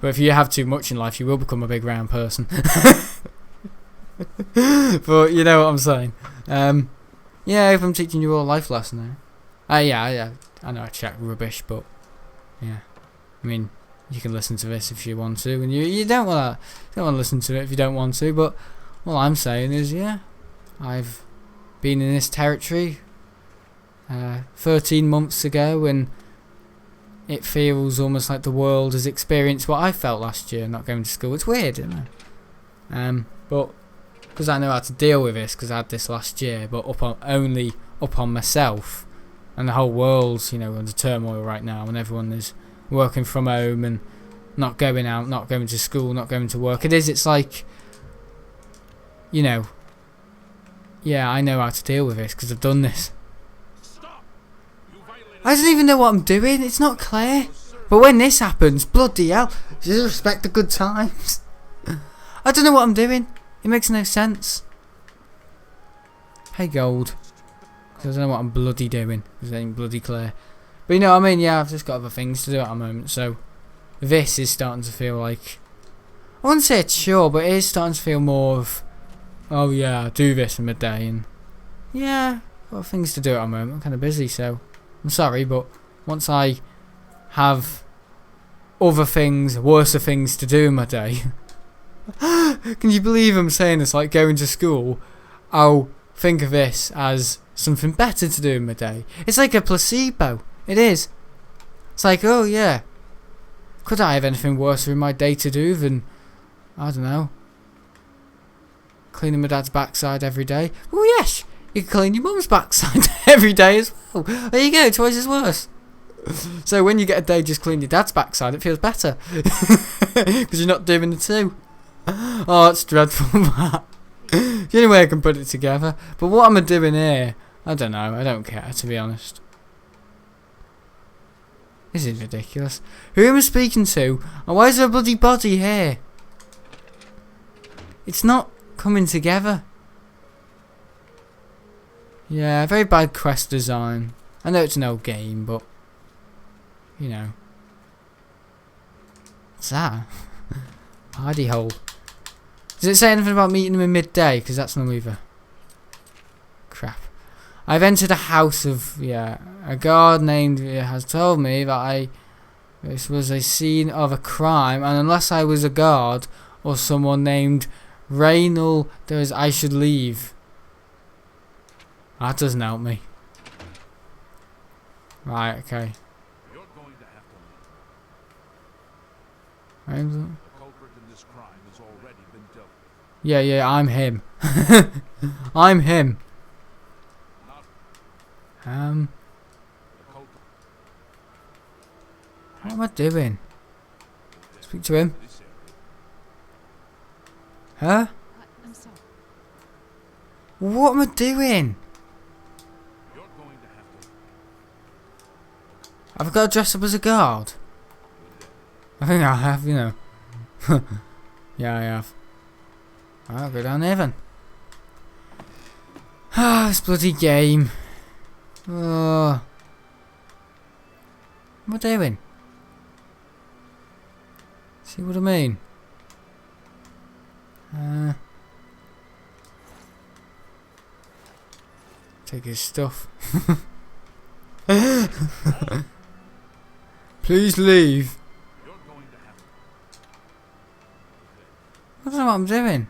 But if you have too much in life, you will become a big round person. But you know what I'm saying. If I'm teaching you all a life lesson now. Yeah, I know I chat rubbish, but yeah. I mean, you can listen to this if you want to, and you don't want to listen to it if you don't want to. But all I'm saying is, yeah, I've been in this territory 13 months ago, and it feels almost like the world has experienced what I felt last year, not going to school. It's weird, isn't it? But because I know how to deal with this, because I had this last year, but only up on myself, and the whole world's under turmoil right now, and everyone is working from home and not going out, not going to school, not going to work. It's like, yeah, I know how to deal with this because I've done this. I don't even know what I'm doing. It's not clear. But when this happens, bloody hell, just respect the good times. I don't know what I'm doing. It makes no sense. Hey, gold. Because I don't know what I'm bloody doing. Because it ain't bloody clear. But you know what I mean? Yeah, I've just got other things to do at the moment. So this is starting to feel like, I wouldn't say it's chore, but it is starting to feel more of, oh yeah, I do this in my day. And yeah, got things to do at the moment. I'm kind of busy, so I'm sorry, but once I have other things, worser things to do in my day. Can you believe I'm saying this? Like going to school, I'll think of this as something better to do in my day. It's like a placebo. It is. It's like, oh yeah, could I have anything worse in my day to do than, I don't know, cleaning my dad's backside every day? Oh yes, you can clean your mum's backside every day as well. There you go, twice as worse. So when you get a day just clean your dad's backside, it feels better. Because you're not doing the two. Oh, it's dreadful, that. The only way I can put it together. But what am I doing here? I don't know, I don't care, to be honest. This is ridiculous. Who am I speaking to? And why is there a bloody body here? It's not coming together. Yeah, very bad quest design. I know it's an old game, but you know. What's that? Hidey hole. Does it say anything about meeting him in midday? Because that's not either. Crap. I've entered a house of, yeah, a guard named has told me that this was a scene of a crime, and unless I was a guard or someone named Raynal, I should leave. That doesn't help me. Right, okay. You're going to have to leave. The culprit in this crime has already been dealt with. Yeah, I'm him. I'm him. The culprit. What am I doing? Speak to him. This area. Huh? I'm sorry. What am I doing? You're going to have to. I've got to dress up as a guard. I think I have, you know. Yeah, I have. I'll go down there then. Ah, this bloody game. Oh. What am I doing? See what I mean? Take his stuff. Please leave. You're going to have to. I don't know what I'm doing.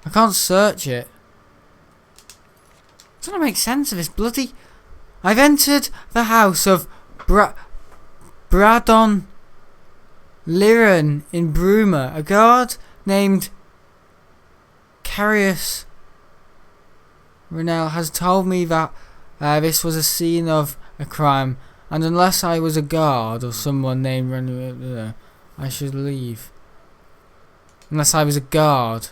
I can't search it. I'm trying to make sense of this bloody... I've entered the house of Bradon Liran in Bruma. A guard named Carius Renell has told me that this was a scene of a crime, and unless I was a guard or someone named Renell, I should leave. Unless I was a guard.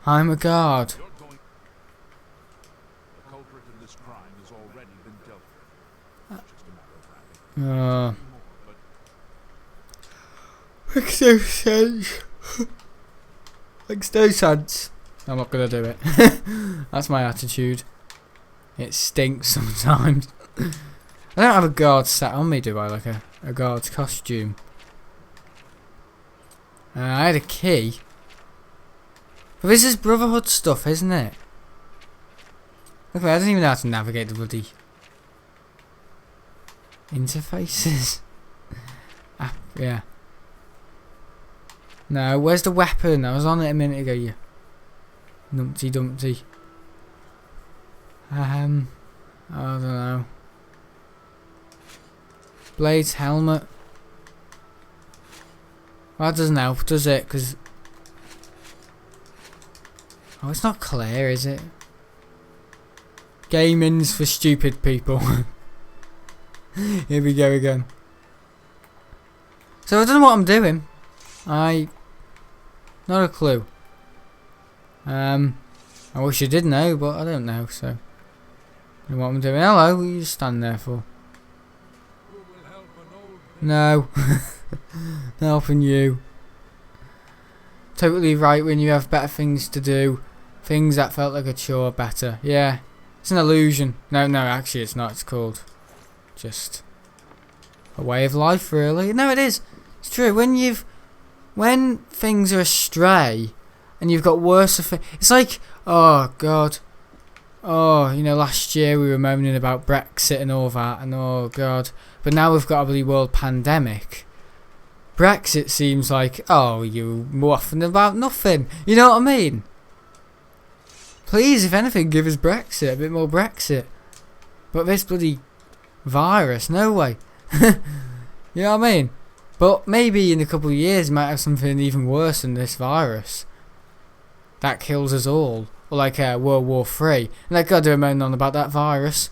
I'm a guard. You're going. The culprit in this crime has already been dealt with. It's just a matter of having. Makes no sense. Makes no sense. I'm not gonna do it. That's my attitude. It stinks sometimes. I don't have a guard sat on me, do I? Like a guard's costume. I had a key. But this is Brotherhood stuff, isn't it? Okay, I don't even know how to navigate the bloody interfaces. Yeah. No, where's the weapon? I was on it a minute ago, you numpty dumpty. I don't know. Blade's helmet. Well, that doesn't help, does it? Because... Oh, it's not clear, is it? Gaming's for stupid people. Here we go again. So I don't know what I'm doing. Not a clue. I wish I did know, but I don't know, so... I don't know what I'm doing. Hello, what are you standing there for? No. Not helping you. Totally right, when you have better things to do. Things that felt like a chore better. Yeah. It's an illusion. No, actually it's not. It's called just a way of life, really. No, it is. It's true. When things are astray and you've got worse it's like, oh god. Oh, you know, last year we were moaning about Brexit and all that, and oh god. But now we've got a bloody world pandemic. Brexit seems like, oh, you waffling about nothing. You know what I mean? Please, if anything, give us Brexit, a bit more Brexit. But this bloody virus, no way. You know what I mean? But maybe in a couple of years, we might have something even worse than this virus. That kills us all. Or like World War III. And like, God, they're moaning on about that virus.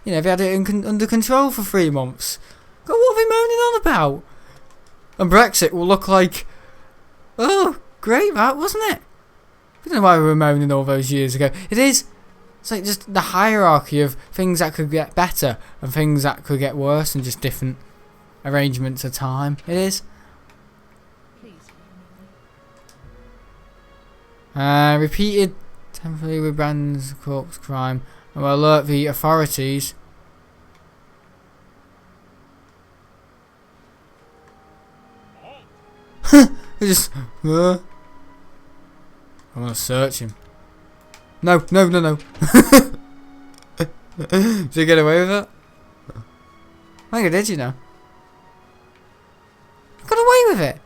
You know, they had it under control for 3 months. God, what are they moaning on about? And Brexit will look like... Oh, great, that, wasn't it? I don't know why we were moaning all those years ago. It is. It's like just the hierarchy of things that could get better and things that could get worse and just different arrangements of time. It is. Repeated temporary rebrands corpse crime and will alert the authorities. just... I'm gonna search him. No, no, no, no. Did he get away with it? I think I did, you know. I got away with it.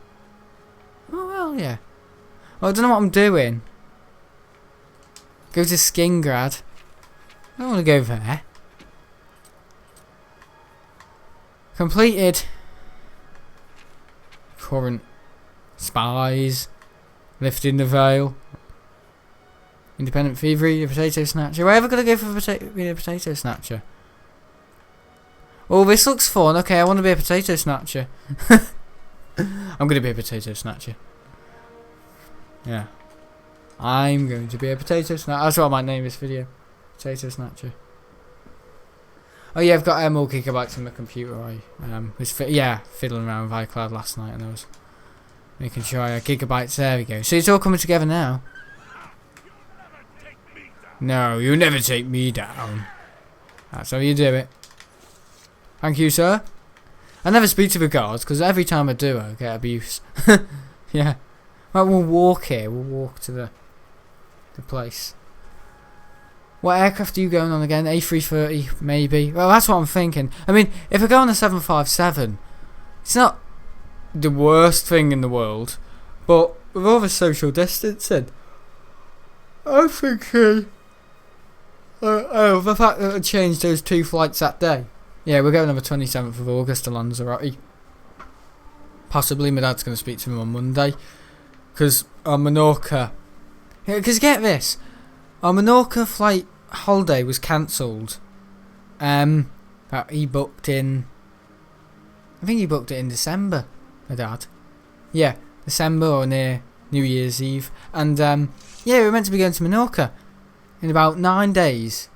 Oh, well, yeah. Well, I don't know what I'm doing. Go to Skingrad. I don't want to go there. Completed. Current. Spies. Lifting the veil. Independent thievery. The Potato Snatcher. Where am I going to go for the Potato Snatcher? Oh, this looks fun. Okay, I want to be a Potato Snatcher. I'm going to be a Potato Snatcher. Yeah. I'm going to be a Potato Snatcher. That's what I might name this video. Potato Snatcher. Oh yeah, I've got more gigabytes on my computer. I was fiddling around with iCloud last night and I was making sure I had gigabytes. There we go. So it's all coming together now. No, you'll never take me down. That's how you do it. Thank you, sir. I never speak to the guards because every time I do, I get abuse. Yeah. Right, we'll walk here. We'll walk to the place. What aircraft are you going on again? A330, maybe? Well, that's what I'm thinking. I mean, if I go on a 757, it's not the worst thing in the world, but with all the social distancing, I'm thinking... the fact that I changed those 2 flights that day. Yeah, we're going on the 27th of August to Lanzarote. Possibly my dad's going to speak to him on Monday. Because our Menorca... Because get this. Our Menorca flight holiday was cancelled. That he booked in... I think he booked it in December, my dad. Yeah, December or near New Year's Eve. And yeah, we were meant to be going to Menorca in about 9 days.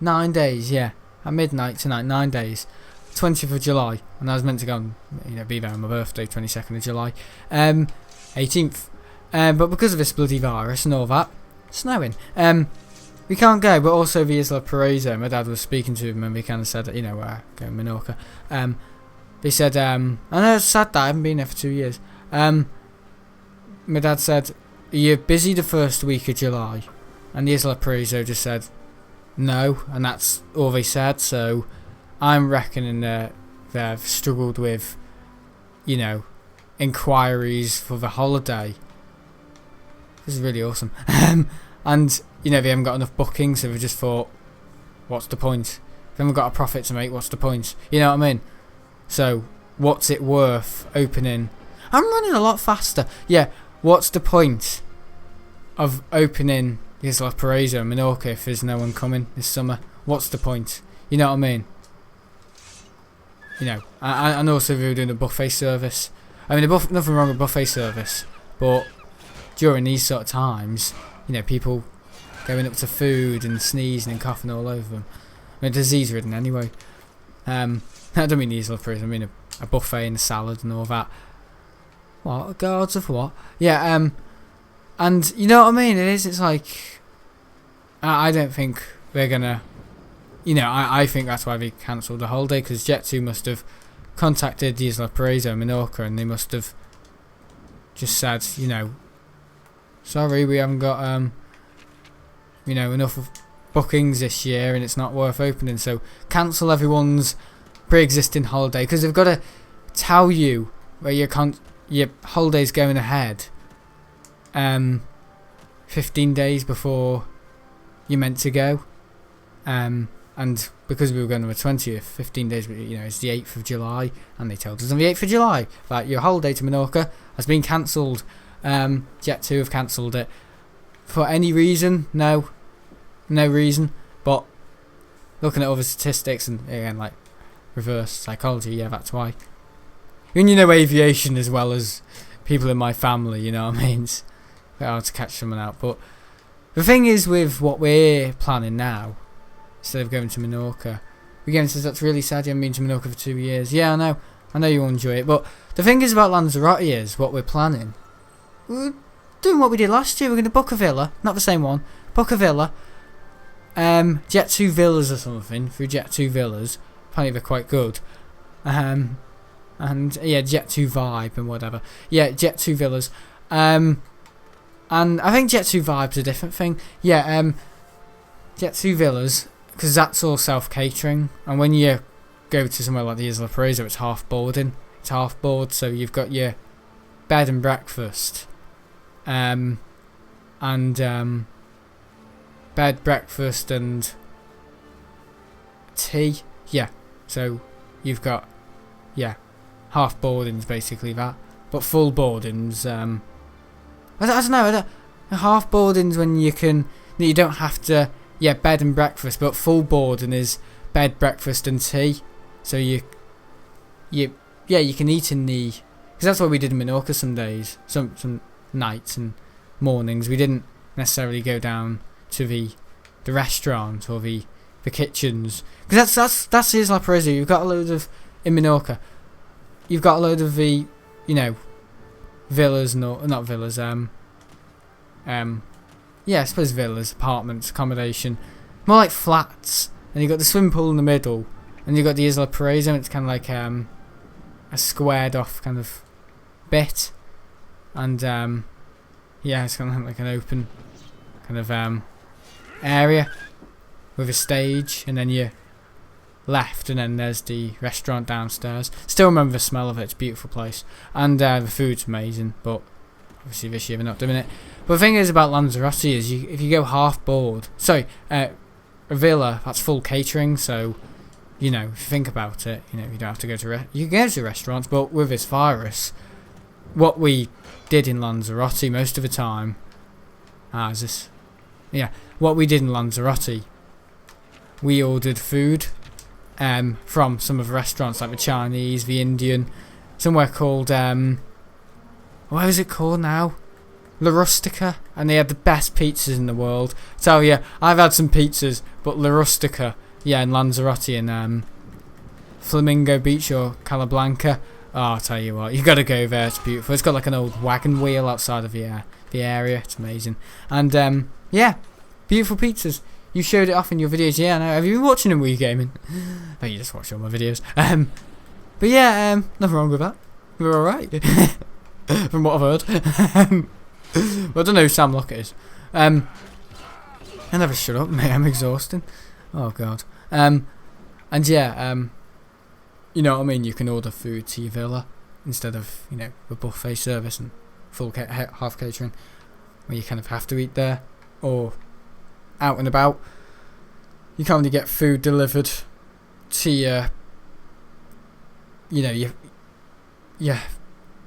9 days, yeah. At midnight tonight, 9 days. 20th of July. And I was meant to go and be there on my birthday, 22nd of July. 18th. But because of this bloody virus and all that, snowing. We can't go, but also the Isla Paraiso. My dad was speaking to him and we kind of said that, going to Menorca. They said, I know it's sad that I haven't been there for 2 years. My dad said, are you busy the first week of July? And the Isla Paraiso just said, no, and that's all they said, so I'm reckoning that they've struggled with, inquiries for the holiday. This is really awesome. And, they haven't got enough bookings, so they just thought, what's the point? If they haven't got a profit to make, what's the point? You know what I mean? So, what's it worth opening? I'm running a lot faster. Yeah, what's the point of opening Isla Paraiso and Menorca if there's no one coming this summer? What's the point? You know what I mean? And also we were doing a buffet service. I mean, nothing wrong with buffet service, but during these sort of times, people going up to food and sneezing and coughing all over them. I mean, disease-ridden anyway. I don't mean the Isla Paraiso, I mean a buffet and a salad and all that. What? Guards of what? Yeah, and you know what I mean? It's like, I don't think they're gonna, I think that's why they cancelled the holiday, because Jet2 must have contacted the Isla Paraiso and Menorca and they must have just said, sorry, we haven't got, enough of bookings this year and it's not worth opening, so cancel everyone's pre-existing holiday, because they've got to tell you where your holiday's going ahead 15 days before you're meant to go, and because we were going on the 20th, 15 days, it's the 8th of July, and they told us on the 8th of July that your holiday to Menorca has been cancelled. Jet2 have cancelled it for any reason. No reason, but looking at other statistics and again, like reverse psychology, yeah, that's why. And aviation as well as people in my family, you know what I mean? It's a bit hard to catch someone out, but the thing is with what we're planning now, instead of going to Menorca, again says that's really sad you haven't been to Menorca for 2 years. Yeah, I know you'll enjoy it, but the thing is about Lanzarote is what we're planning. We're doing what we did last year. We're going to book a villa, not the same one, book a villa, Jet2 villas or something, through Jet2 villas, apparently they're quite good, and yeah, Jet 2 Vibe and whatever. Yeah, Jet 2 Villas. And I think Jet 2 Vibe's a different thing. Yeah, Jet 2 Villas, because that's all self-catering, and when you go to somewhere like the Isla Paraíso, it's half boarding. It's half board, so you've got your bed and breakfast, and bed, breakfast, and tea. Yeah, so you've got half boarding's basically that, but full boarding's I don't know. Half boarding's when you don't have to bed and breakfast, but full boarding is bed, breakfast, and tea. So you can eat in the, because that's what we did in Menorca some days, some nights and mornings. We didn't necessarily go down to the restaurant or the kitchens, because that's Isla Paraíso. You've got a load of, in Menorca, you've got a load of the villas, not villas, I suppose villas, apartments, accommodation, more like flats, and you've got the swimming pool in the middle, and you've got the Isla Paraíso, and it's kind of like a squared off kind of bit, and it's kind of like an open kind of area with a stage, and then you left, and then there's the restaurant downstairs. Still remember the smell of it. It's a beautiful place, and the food's amazing, but obviously this year we're not doing it. But the thing is about Lanzarote is if you go half board, a villa, that's full catering, so if you think about it, you don't have to go to you can go to restaurants, but with this virus, what we did in Lanzarote most of the time, what we did in Lanzarote, we ordered food from some of the restaurants, like the Chinese, the Indian, somewhere called what is it called now? La Rustica, and they had the best pizzas in the world. Tell you, I've had some pizzas, but La Rustica, in Lanzarote and Flamingo Beach or Calablanca. Oh, I'll tell you what, you got to go there. It's beautiful. It's got like an old wagon wheel outside of the area. It's amazing, and beautiful pizzas. You showed it off in your videos. Yeah, I know. Have you been watching them? Were you gaming? Oh, you just watch all my videos. But nothing wrong with that. We're all right. From what I've heard. Well, I don't know who Sam Lockett is. I never shut up, mate. I'm exhausting. Oh god. You know what I mean. You can order food to your villa instead of a buffet service and full half catering, where you kind of have to eat there or out and about. You can only get food delivered to your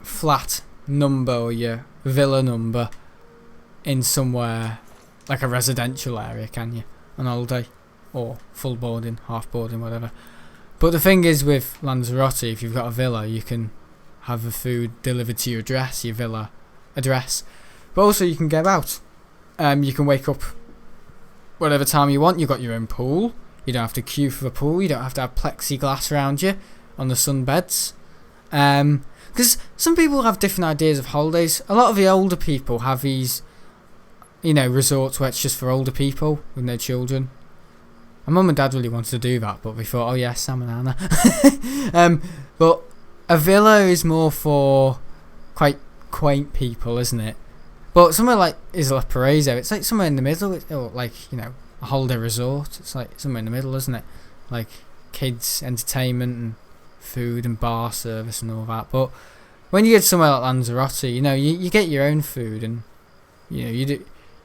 flat number or your villa number in somewhere like a residential area, can you, on holiday, or full boarding, half boarding, whatever. But the thing is with Lanzarote, if you've got a villa, you can have the food delivered to your address, your villa address, but also you can get out. You can wake up whatever time you want. You've got your own pool. You don't have to queue for the pool. You don't have to have plexiglass around you on the sunbeds. Because some people have different ideas of holidays. A lot of the older people have these, resorts where it's just for older people with no children. My mum and dad really wanted to do that, but we thought, oh yeah, Sam and Anna. But a villa is more for quite quaint people, isn't it? But somewhere like Isla Paraíso, it's like somewhere in the middle, or like, a holiday resort. It's like somewhere in the middle, isn't it? Like kids entertainment and food and bar service and all that. But when you get somewhere like Lanzarote, you get your own food, and you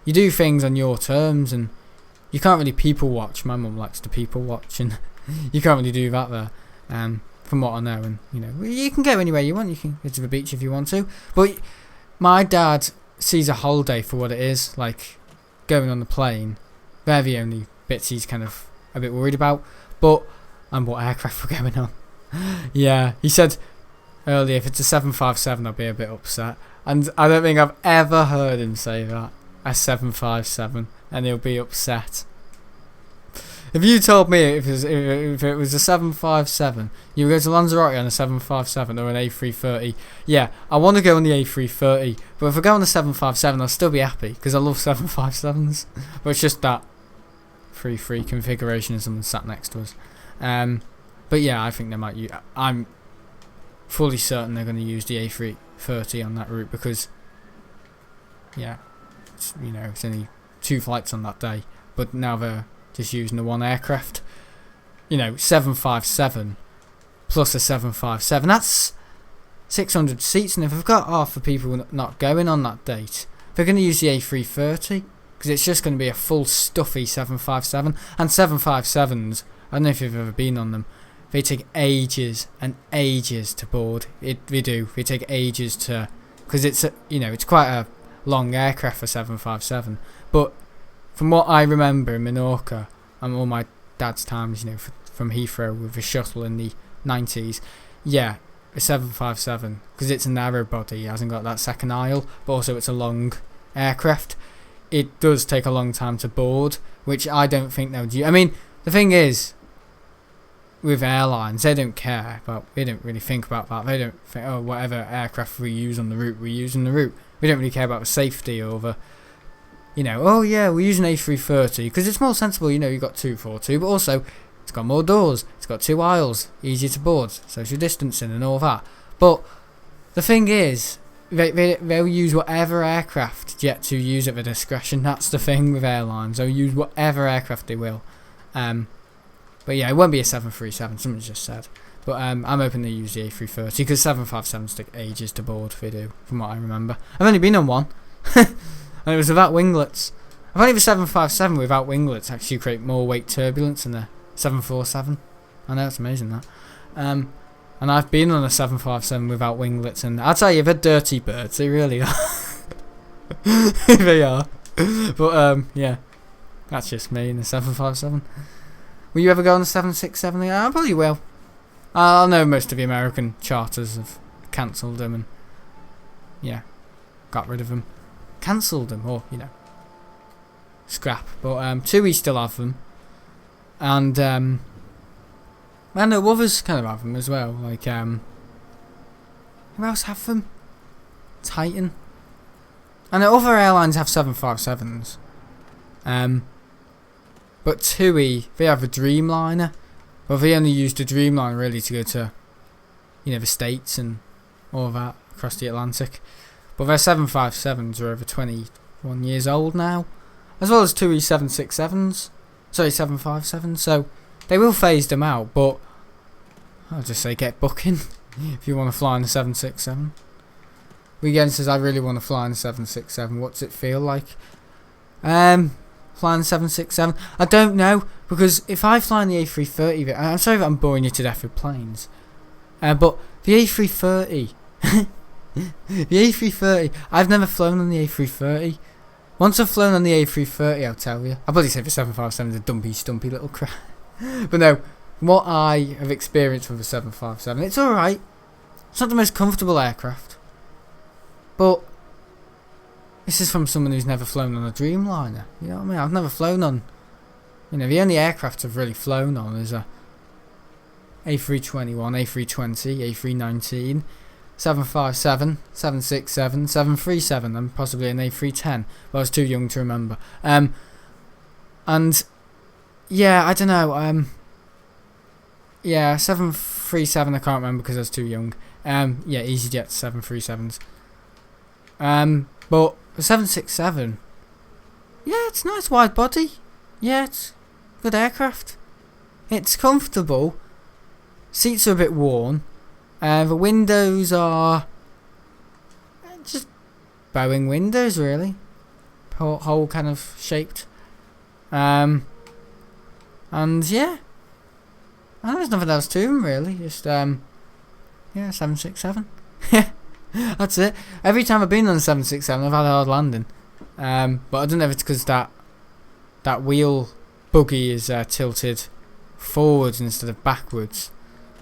do things on your terms, and you can't really people watch. My mum likes to people watch, and you can't really do that there, from what I know. And you can go anywhere you want. You can go to the beach if you want to, but my dad sees a holiday for what it is, like going on the plane. They're the only bits he's kind of a bit worried about, and what aircraft we're going on. Yeah, he said earlier, if it's a 757, I'll be a bit upset, and I don't think I've ever heard him say that, a 757, and he'll be upset. If you told me if it was a 757, you would go to Lanzarote on a 757 or an A330, yeah, I want to go on the A330, but if I go on the 757, I'll still be happy, because I love 757s, but it's just that free configuration and someone sat next to us. But yeah, I think they might. fully certain they're going to use the A330 on that route because, yeah, it's, you know, it's only 2 flights on that day, but now they're just using the one aircraft. You know, 757 plus a 757, that's 600 seats, and if they've got half the people not going on that date, they're going to use the A330 because it's just going to be a full stuffy 757. And 757s, I don't know if you've ever been on them, they take ages and ages to board. They do. They take ages to, because it's you know, it's quite a long aircraft for 757. But from what I remember in Menorca and all my dad's times, you know, from Heathrow with the shuttle in the 90s, yeah, a 757, because it's a narrow body, it hasn't got that second aisle, but also it's a long aircraft. It does take a long time to board, which I don't think they'll do. I mean, the thing is, with airlines, they don't care about, they don't really think about that. They don't think, oh, whatever aircraft we use on the route, we use on the route. We don't really care about the safety or the, you know, oh yeah, we're using A330 because it's more sensible, you know, you've got 242, but also it's got more doors, it's got 2 aisles, easier to board, social distancing and all that. But the thing is, they'll use whatever aircraft Jet to use at their discretion. That's the thing with airlines, they'll use whatever aircraft they will. But yeah, it won't be a 737, someone's just said. But I'm hoping they use the A330 because 757s take ages to board, they do, from what I remember. I've only been on one, and it was without winglets. Apparently the 757 without winglets actually create more weight turbulence than the 747. I know, it's amazing that. And I've been on a 757 without winglets, and I'll tell you, they're dirty birds, they really are. They are. But yeah, that's just me in the 757. Will you ever go on the 767? I probably will. I know most of the American charters have cancelled them and, yeah, got rid of them. Cancelled them, or, you know, scrap. But TUI still have them. And I know others kind of have them as well. Like, who else have them? Titan. I know other airlines have 757s. But TUI, they have a Dreamliner. Well, they only use the Dreamliner really to go to, you know, the States and all that across the Atlantic. But their 757s are over 21 years old now, as well as TUI 767s. Sorry, 757s. So they will phase them out, but I'll just say get booking if you want to fly in the 767. Weekend says I really want to fly in the 767. What's it feel like? Flying the 767? I don't know, because if I fly in the A330, I'm sorry that I'm boring you to death with planes, but the A330, the A330, I've never flown on the A330. Once I've flown on the A330, I'll tell you. I'll probably say the 757 is a dumpy, stumpy little crap. But no, what I have experienced with the 757, it's alright. It's not the most comfortable aircraft, but this is from someone who's never flown on a Dreamliner. You know what I mean? I've never flown on, you know, the only aircraft I've really flown on is a A321, A320, A319, 757, 767, 737, and possibly an A310. But I was too young to remember. And yeah, I don't know. Yeah, 737 I can't remember because I was too young. Yeah, EasyJet 737s. But the 767, yeah, it's nice wide body. Yeah, it's good aircraft. It's comfortable. Seats are a bit worn. The windows are just Boeing windows, really. Whole kind of shaped. And yeah, there's nothing else to them really. Just yeah, 767. That's it. Every time I've been on the 767, I've had a hard landing. But I don't know if it's because that wheel buggy is tilted forwards instead of backwards.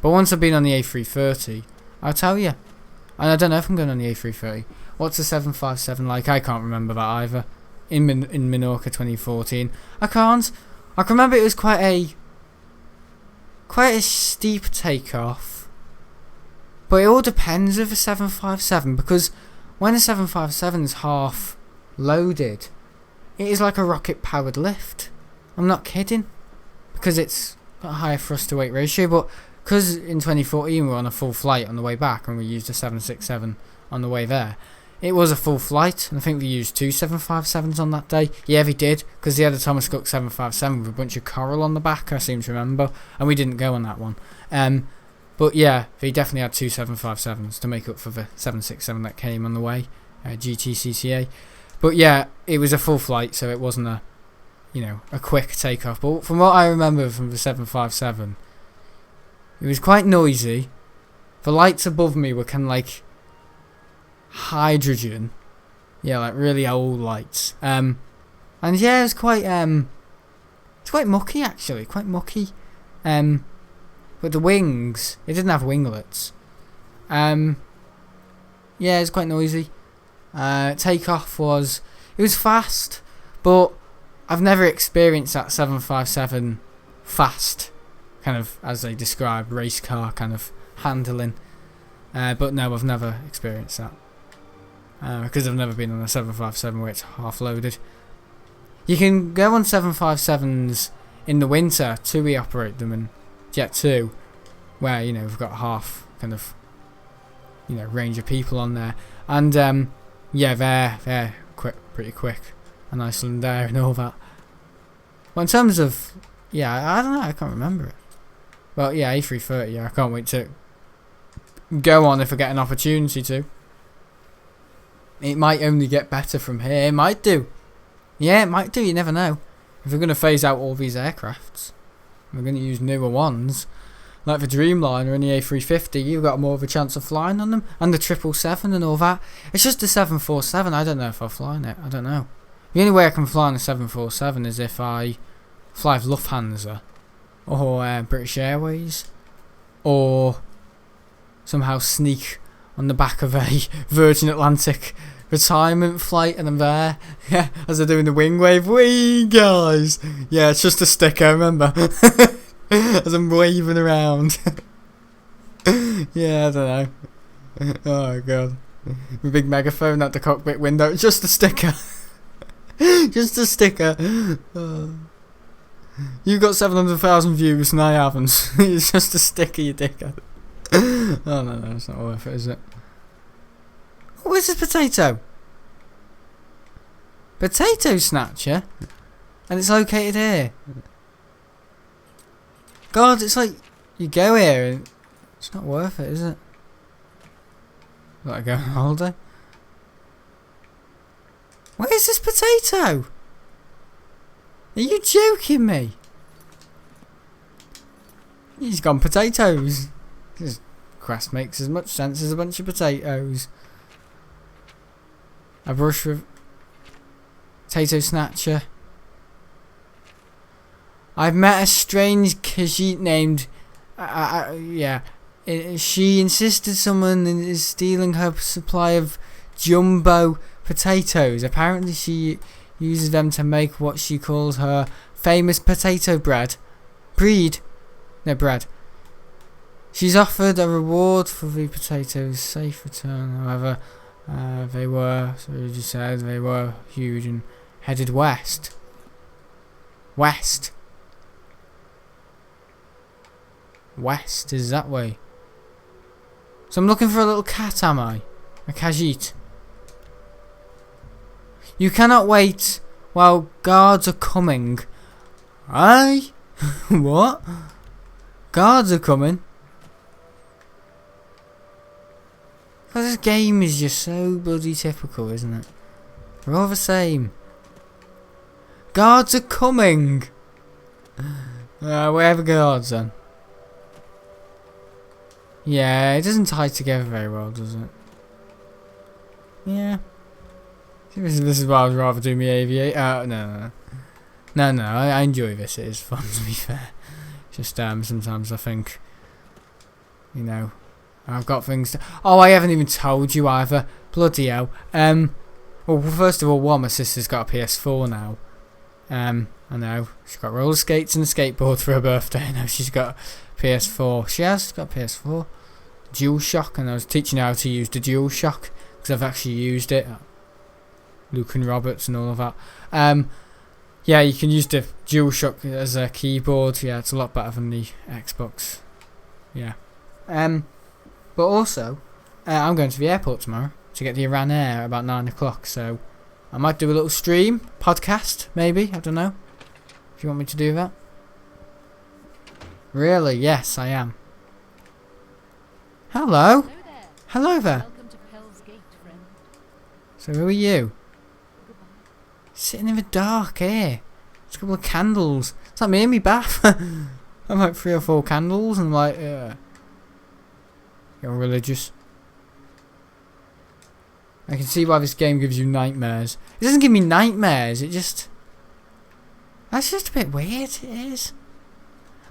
But once I've been on the A330, I'll tell you. And I don't know if I'm going on the A330. What's the 757 like? I can't remember that either. In Menorca 2014, I can't. I can remember it was quite a steep takeoff. But it all depends with the 757, because when a 757 is half loaded, it is like a rocket powered lift. I'm not kidding, because it's got a higher thrust to weight ratio. But because in 2014 we were on a full flight on the way back and we used a 767 on the way there. It was a full flight, and I think we used 2 757s on that day. Yeah, we did, because they had a Thomas Cook 757 with a bunch of coral on the back, I seem to remember, and we didn't go on that one. But yeah, they definitely had 2 757s to make up for the 767 that came on the way, GTCCA. But yeah, it was a full flight, so it wasn't a quick takeoff. But from what I remember from the 757, it was quite noisy. The lights above me were kind of like hydrogen, like really old lights. And yeah, it's quite mucky actually, quite mucky. But the wings, it didn't have winglets. Yeah, it's quite noisy. Takeoff was fast, but I've never experienced that 757 fast, kind of as they describe race car kind of handling. But no, I've never experienced that. Because I've never been on a 757 where it's half loaded. You can go on 757s in the winter to reoperate them in Jet 2, where we've got half kind of range of people on there, and yeah, they're pretty quick, and Iceland Air and all that. But in terms of I don't know, I can't remember it. Well, yeah, A330. Yeah, I can't wait to go on if I get an opportunity to. It might only get better from here. It might do. Yeah, it might do. You never know. If we're going to phase out all these aircrafts, we're going to use newer ones, like the Dreamliner and the A350. You've got more of a chance of flying on them, and the 777 and all that. It's just the 747. I don't know if I'll fly in it. I don't know. The only way I can fly on a 747 is if I fly with Lufthansa or British Airways, or somehow sneak on the back of a Virgin Atlantic retirement flight and I'm there, as they're doing the wing wave. Wee guys! Yeah, it's just a sticker, remember? As I'm waving around. Yeah, I don't know. Oh god. My big megaphone at the cockpit window. It's just a sticker. Just a sticker. You got 700,000 views and I haven't. It's just a sticker, you dickhead. Oh no, it's not worth it, is it? Oh, where's this potato? Potato Snatcher? And it's located here. God, it's like you go here and it's not worth it, is it? Gotta go on holiday. Where's this potato? Are you joking me? He's gone potatoes. This crest makes as much sense as a bunch of potatoes. A brush with Potato Snatcher. I've met a strange Khajiit named... she insisted someone is stealing her supply of jumbo potatoes. Apparently she uses them to make what she calls her famous potato bread. Bread. She's offered a reward for the potatoes' safe return. However, they were huge and headed west. West is that way. So I'm looking for a little cat, am I? A Khajiit. You cannot wait while guards are coming. Aye? What? Guards are coming? Because this game is just so bloody typical, isn't it? We're all the same. Guards are coming! Where are the guards then? Yeah, it doesn't tie together very well, does it? Yeah. This is why I would rather do my aviator. No, I enjoy this. It is fun, to be fair. Just sometimes I think, I've got things to... Oh, I haven't even told you either. Bloody hell. Well, first of all, my sister's got a PS4 now. I know. She's got roller skates and a skateboard for her birthday. I know she's got a PS4. She's got a PS4. DualShock, and I was teaching her how to use the DualShock, because I've actually used it. Luke and Roberts and all of that. Yeah, you can use the DualShock as a keyboard. Yeah, it's a lot better than the Xbox. yeah. But also, I'm going to the airport tomorrow to get the Iran Air about 9 o'clock, so I might do a little stream, podcast, maybe, I don't know. If you want me to do that. Really? Yes, I am. Hello? Hello there. Hello there. Welcome to Pell's Gate, friend. So who are you? Goodbye. Sitting in the dark here. There's a couple of candles. It's like me in my bath. I'm like 3 or 4 candles and I'm like, you're religious. I can see why this game gives you nightmares. It doesn't give me nightmares, it just... That's just a bit weird, it is.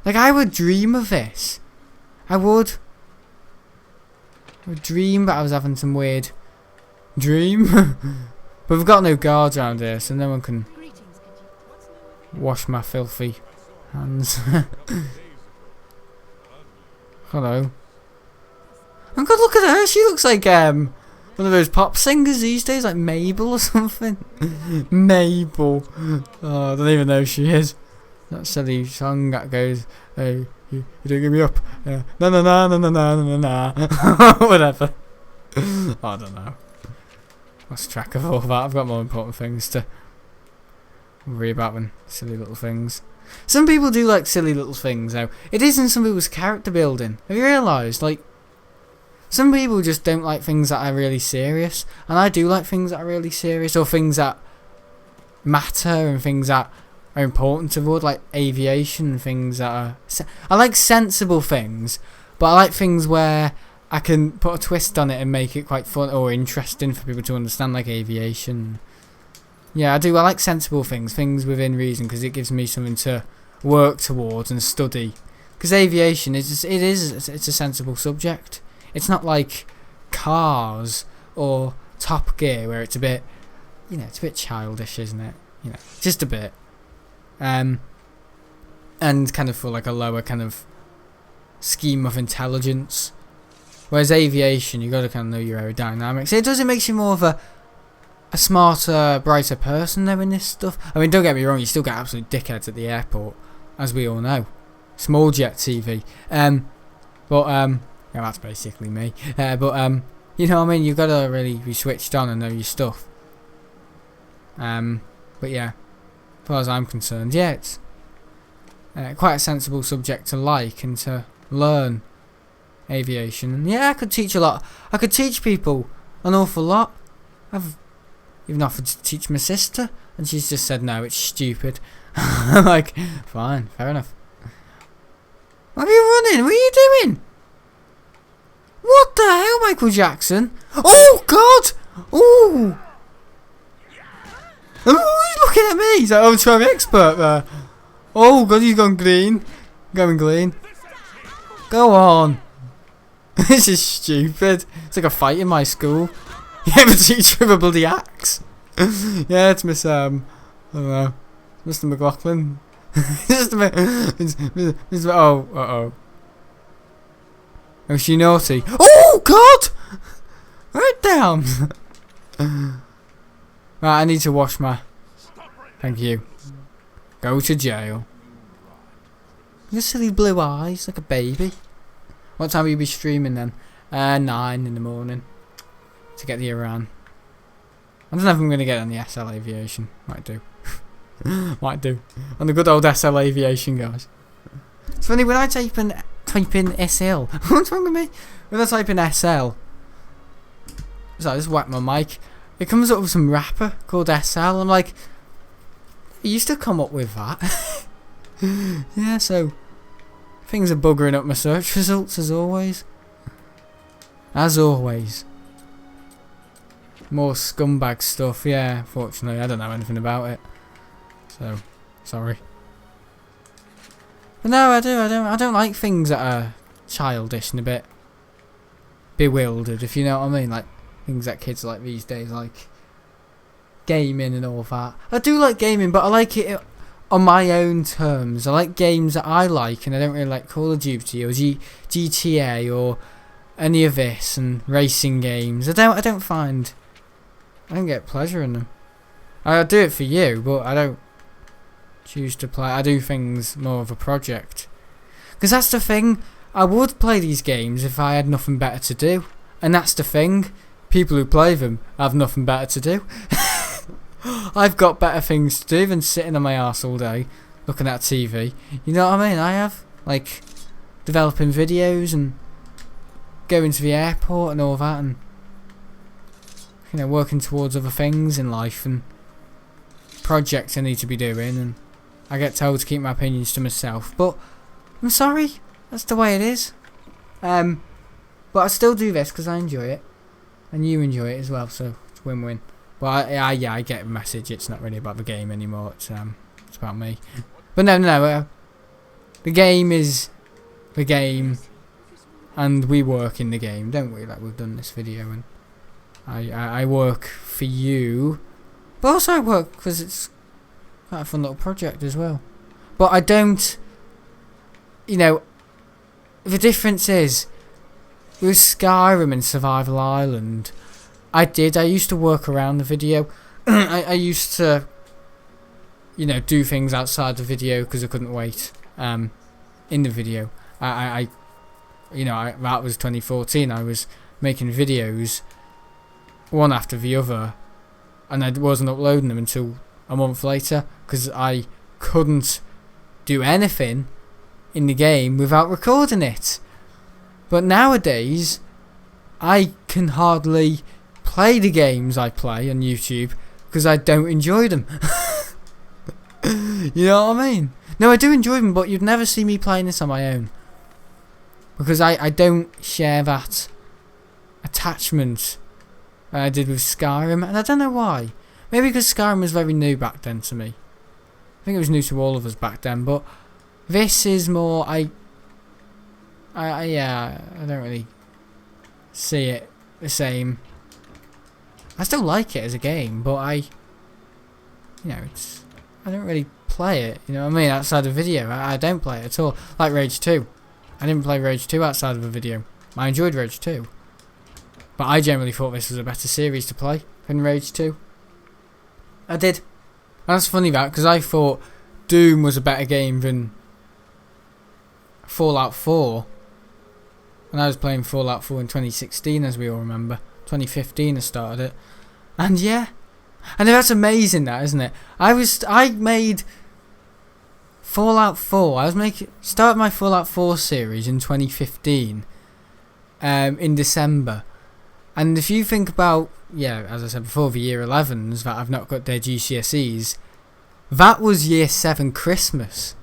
Like, I would dream of this. I would dream that I was having some weird dream. But we've got no guards around here, so no one can Greetings, Khajiit. What's new with you? wash my filthy hands. Hello. Oh god, look at her. She looks like one of those pop singers these days, like Mabel or something. Mabel. Oh, I don't even know who she is. That silly song that goes, "Hey, you don't give me up." Na na na na na na na na. Whatever. I don't know. Lost track of all that. I've got more important things to worry about than silly little things. Some people do like silly little things though. It isn't some people's character building. Have you realised? Like, some people just don't like things that are really serious, and I do like things that are really serious, or things that matter and things that are important to the world, like aviation and things that are... I like sensible things, but I like things where I can put a twist on it and make it quite fun or interesting for people to understand, like aviation. Yeah, I do. I like sensible things within reason, because it gives me something to work towards and study. Because aviation is just, it's a sensible subject. It's not like Cars or Top Gear, where it's a bit, it's a bit childish, isn't it? Just a bit. And kind of for like a lower kind of scheme of intelligence. Whereas aviation, you got to kind of know your aerodynamics. It makes you more of a smarter, brighter person though in this stuff. I mean, don't get me wrong, you still get absolute dickheads at the airport, as we all know. Small jet TV. Yeah, that's basically me. You know what I mean? You've got to really be switched on and know your stuff. But yeah, as far as I'm concerned, yeah, it's quite a sensible subject to like and to learn. Aviation. And yeah, I could teach a lot. I could teach people an awful lot. I've even offered to teach my sister, and she's just said no, it's stupid. I'm like, fine, fair enough. What are you running? What are you doing? What the hell, Michael Jackson? Oh God! Oh! Oh, he's looking at me. He's like, oh, I'm expert there. Oh God, he's gone green. Going green. Go on. This is stupid. It's like a fight in my school. You have a teacher with a bloody axe. Yeah, it's Miss I don't know, Mr. McLaughlin. Just a bit. Oh, is she naughty? Oh God! Right down. Right, I need to wash my. Thank you. Go to jail. Your silly blue eyes, like a baby. What time will you be streaming then? 9 in the morning. To get the Iran. I don't know if I'm going to get on the SL Aviation. Might do. Might do. On the good old SL Aviation, guys. It's funny, when I type in SL. What's wrong with me? When I type in SL. So I just whack my mic. It comes up with some rapper called SL. I'm like, you used to come up with that. Yeah, so... Things are buggering up my search results as always. As always. More scumbag stuff, yeah, fortunately. I don't know anything about it. So, sorry. But no, I don't like things that are childish and a bit bewildered, if you know what I mean. Like, things that kids like these days, like gaming and all that. I do like gaming, but I like it on my own terms. I like games that I like, and I don't really like Call of Duty or GTA or any of this and racing games. I don't get pleasure in them. I do it for you, but I don't choose to play. I do things more of a project, because that's the thing. I would play these games if I had nothing better to do. And that's the thing. People who play them have nothing better to do. I've got better things to do than sitting on my arse all day looking at TV. You know what I mean? I have, like, developing videos and going to the airport and all that, and, you know, working towards other things in life and projects I need to be doing, and I get told to keep my opinions to myself. But I'm sorry, that's the way it is. But I still do this because I enjoy it, and you enjoy it as well, so it's win-win. But I get the message. It's not really about the game anymore. It's about me. But no. The game is the game, and we work in the game, don't we? Like we've done this video, and I work for you, but also I work because it's quite a fun little project as well. But I don't. You know, the difference is with Skyrim and Survival Island. I used to work around the video. I used to, you know, do things outside the video because I couldn't wait. In the video, that was 2014. I was making videos, one after the other, and I wasn't uploading them until a month later because I couldn't do anything in the game without recording it. But nowadays, I can hardly play the games I play on YouTube because I don't enjoy them. You know what I mean? No, I do enjoy them, but you'd never see me playing this on my own because I don't share that attachment I did with Skyrim, and I don't know why. Maybe because Skyrim was very new back then to me. I think it was new to all of us back then, but this is more. I don't really see it the same. I still like it as a game, but I don't really play it, you know what I mean, outside the video. I don't play it at all. Like Rage 2. I didn't play Rage 2 outside of the video. I enjoyed Rage 2. But I generally thought this was a better series to play than Rage 2. I did. And that's funny that, because I thought Doom was a better game than Fallout 4. And I was playing Fallout 4 in 2016, as we all remember. 2015 I started it. And yeah. And that's amazing, that, isn't it? I made Fallout 4. Started my Fallout 4 series in 2015. In December. And if you think about, as I said before, the year 11s that I've not got their GCSEs, that was year 7 Christmas.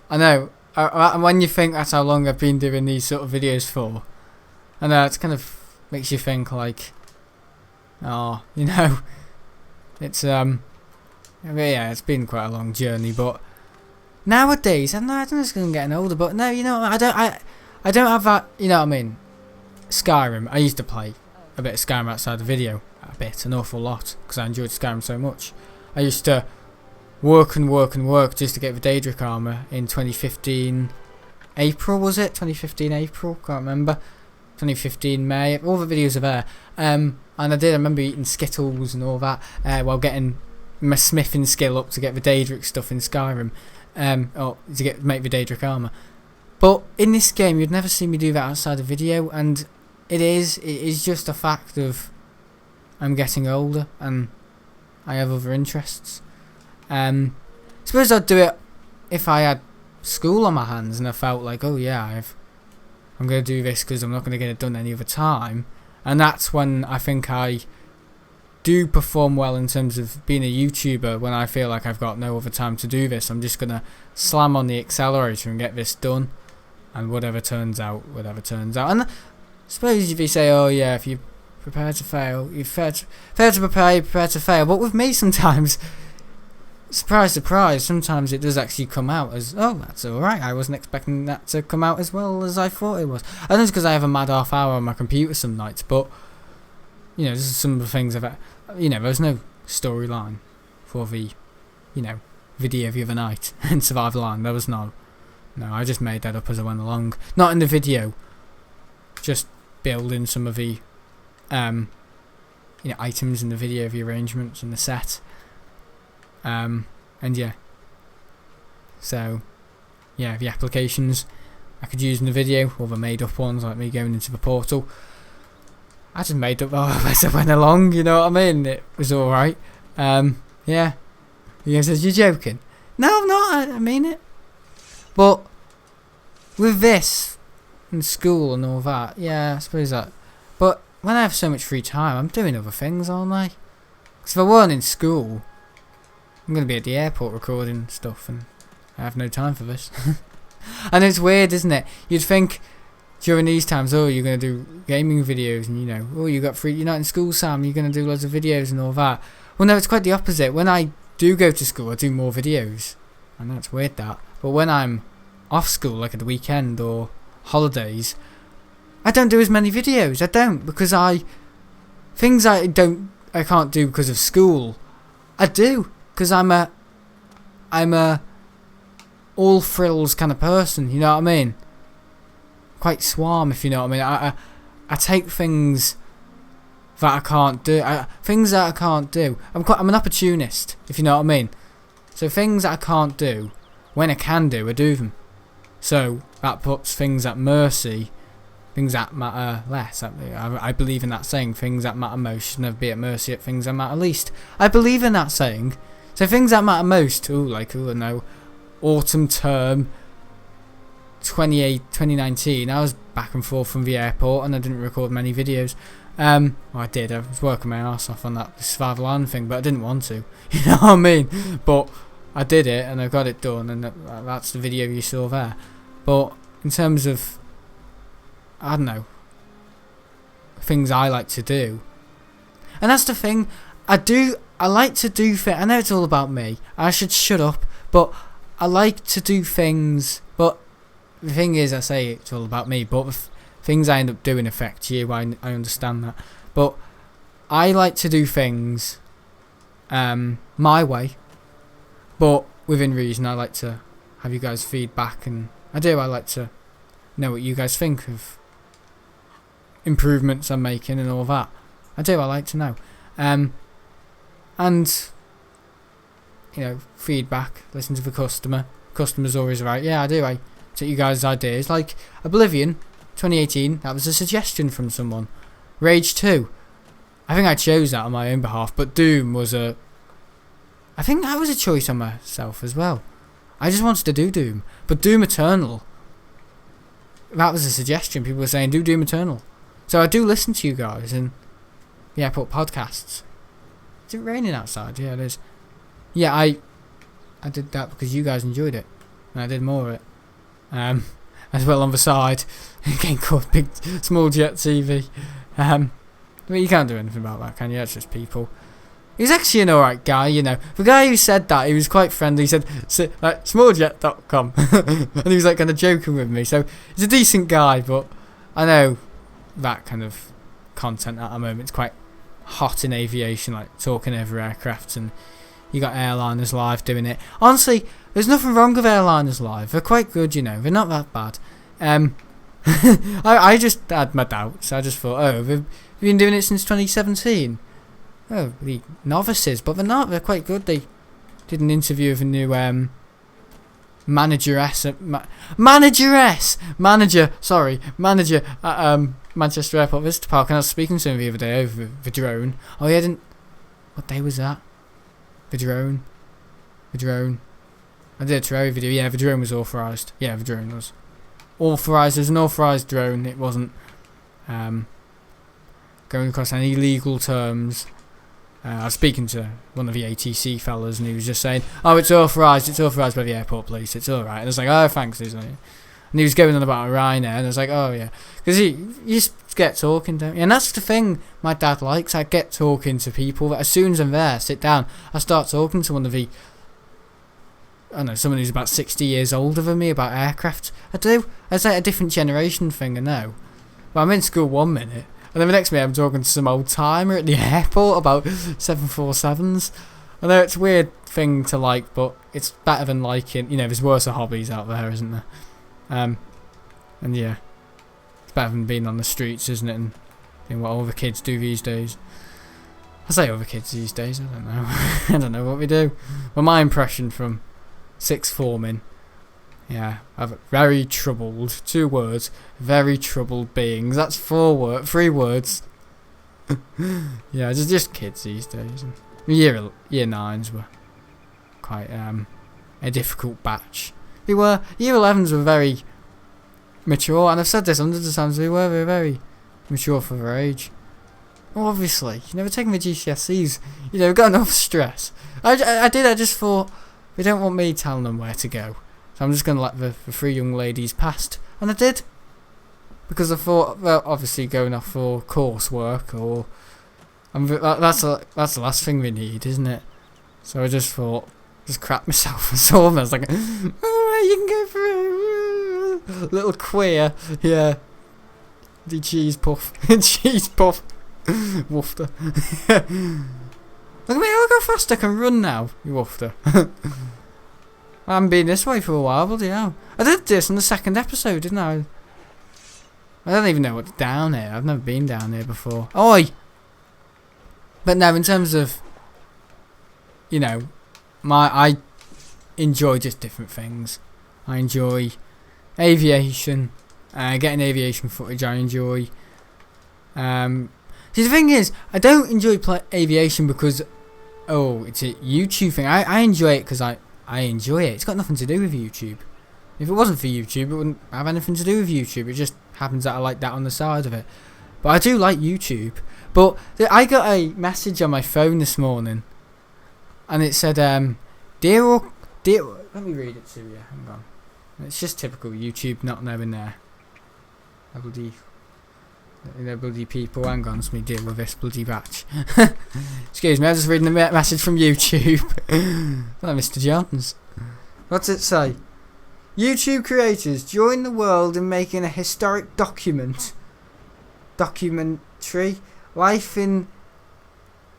I know. When you think that's how long I've been doing these sort of videos for, I know it kind of makes you think like, oh, you know, it's it's been quite a long journey. But nowadays, I don't know, it's going to get older, but no, you know, I don't have that, you know what I mean. Skyrim, I used to play a bit of Skyrim outside the video, an awful lot, because I enjoyed Skyrim so much. I used to work just to get the Daedric armor in 2015 April, was it? 2015 April, can't remember. 2015 May, all the videos are there. And I remember eating Skittles and all that while getting my smithing skill up to get the Daedric stuff in Skyrim, or to make the Daedric armor. But in this game, you'd never see me do that outside the video, and it is just a fact of I'm getting older and I have other interests. I suppose I'd do it if I had school on my hands and I felt like, oh yeah, I'm going to do this because I'm not going to get it done any other time. And that's when I think I do perform well in terms of being a YouTuber, when I feel like I've got no other time to do this. I'm just going to slam on the accelerator and get this done. And whatever turns out. And I suppose if you say, oh yeah, if you prepare to fail, you fail to prepare, you prepare to fail. But with me sometimes, surprise, surprise, sometimes it does actually come out as, oh, that's alright, I wasn't expecting that to come out as well as I thought it was. I don't know, it's because I have a mad half hour on my computer some nights, but, you know, this is some of the things there's no storyline for the, video the other night in Survival Island. There was no, I just made that up as I went along. Not in the video, just building some of the, items in the video, the arrangements and the set. And yeah, so yeah, the applications, I could use in the video, or the made up ones like me going into the portal. I just made up as I went along, you know what I mean? It was alright. Yeah. You guys says, you're joking? No, I'm not, I mean it. But with this and school and all that, yeah, I suppose that. But when I have so much free time, I'm doing other things, aren't I? Because if I weren't in school, I'm going to be at the airport recording stuff, and I have no time for this. And it's weird, isn't it? You'd think during these times, oh, you're going to do gaming videos, and you know, oh, you got free, you're not in school, Sam, you're going to do loads of videos and all that. Well, no, it's quite the opposite. When I do go to school, I do more videos. I know it's weird that, but when I'm off school, like at the weekend or holidays, I don't do as many videos. I don't, because things I can't do because of school, I do, because I'm a all thrills kind of person, you know what I mean? Quite swarm, if you know what I mean. I take things that I can't do. Things that I can't do. I'm an opportunist, if you know what I mean. So things that I can't do, when I can do, I do them. So that puts things at mercy, things that matter less. I believe in that saying, things that matter most should never be at mercy at things that matter least. I believe in that saying. So things that matter most, autumn term 2019, I was back and forth from the airport and I didn't record many videos. Well, I did, I was working my arse off on that survival island thing, but I didn't want to, you know what I mean? But I did it and I got it done, and that's the video you saw there. But in terms of, I don't know, things I like to do, and that's the thing, I like to do things. I know it's all about me, I should shut up, but I like to do things. But the thing is, I say it's all about me, but the things I end up doing affect you. I understand that, but I like to do things my way, but within reason. I like to have you guys feedback, and I like to know what you guys think of improvements I'm making and all that. I like to know, and you know, feedback, listen to the customer's always right. Yeah, I do. I take you guys' ideas, like Oblivion 2018, that was a suggestion from someone. Rage 2, I think I chose that on my own behalf, but Doom was I think that was a choice on myself as well. I just wanted to do Doom, but Doom Eternal, that was a suggestion. People were saying do Doom Eternal, so I do listen to you guys and the airport podcasts. Is it raining outside? Yeah, it is. Yeah, I did that because you guys enjoyed it, and I did more of it. As well on the side, getting called big small jet TV. But you can't do anything about that, can you? That's just people. He's actually an alright guy, you know. The guy who said that, he was quite friendly. He said, like, smalljet.com. And he was like kind of joking with me. So he's a decent guy, but I know that kind of content at the moment is quite hot in aviation, like talking over aircrafts, and you got Airliners Live doing it. Honestly, there's nothing wrong with Airliners Live. They're quite good, you know. They're not that bad. I just had my doubts. I just thought, oh, they've been doing it since 2017. Oh, the novices, but they're not. They're quite good. They did an interview with a new manager at Manchester Airport Visitor Park, and I was speaking to him the other day over the drone. Oh, yeah, what day was that? The drone. I did a Terraria video. Yeah, the drone was authorised. Yeah, the drone was authorised. It was an authorised drone. It wasn't going across any legal terms. I was speaking to one of the ATC fellas, and he was just saying, oh, it's authorised by the airport police, it's alright. And I was like, oh, thanks, isn't it? And he was going on about Iran Air, and I was like, oh, yeah. Because you just get talking, don't you? And that's the thing my dad likes. I get talking to people. That as soon as I'm there, sit down, I start talking to one of the, I don't know, someone who's about 60 years older than me about aircraft. I do. It's like a different generation thing, I know. But I'm in school 1 minute, and then the next minute I'm talking to some old timer at the airport about 747s. I know it's a weird thing to like, but it's better than liking, you know, there's worse hobbies out there, isn't there? And yeah, it's better than being on the streets, isn't it, and doing what all the kids do these days. I say all the kids these days, I don't know. I don't know what we do. Well, my impression from sixth forming Yeah, very troubled. 2 words. Very troubled beings. That's 3 words. Yeah, just kids these days. Year 9s were quite a difficult batch. Year 11s were very mature, and I've said this hundreds of times. They were very mature for their age. Well, obviously, you never taken the GCSEs. You know, got enough stress. I just thought they don't want me telling them where to go, so I'm just going to let the 3 young ladies past, and I did. Because I thought, well, obviously going off for coursework, or that's the last thing we need, isn't it? So I just thought, just crap myself and saw them. I was like, oh, you can go for a little queer, yeah. The cheese puff, cheese puff, woofter. Look at me, look how fast I can run now, you woofter. I haven't been this way for a while, bloody hell. I did this on the 2nd episode, didn't I? I don't even know what's down here. I've never been down here before. Oi! But no, in terms of, you know, I enjoy just different things. I enjoy aviation, getting aviation footage. I enjoy. See, the thing is, I don't enjoy aviation because, it's a YouTube thing. I enjoy it because I enjoy it. It's got nothing to do with YouTube. If it wasn't for YouTube, it wouldn't have anything to do with YouTube. It just happens that I like that on the side of it. But I do like YouTube. But I got a message on my phone this morning, and it said, dear, let me read it to you. Hang on. It's just typical YouTube not knowing their bloody people. Hang on, let me deal with this bloody batch. Excuse me, I was just reading a message from YouTube. Like Mr. Johns. What's it say? YouTube creators join the world in making a historic documentary. Life in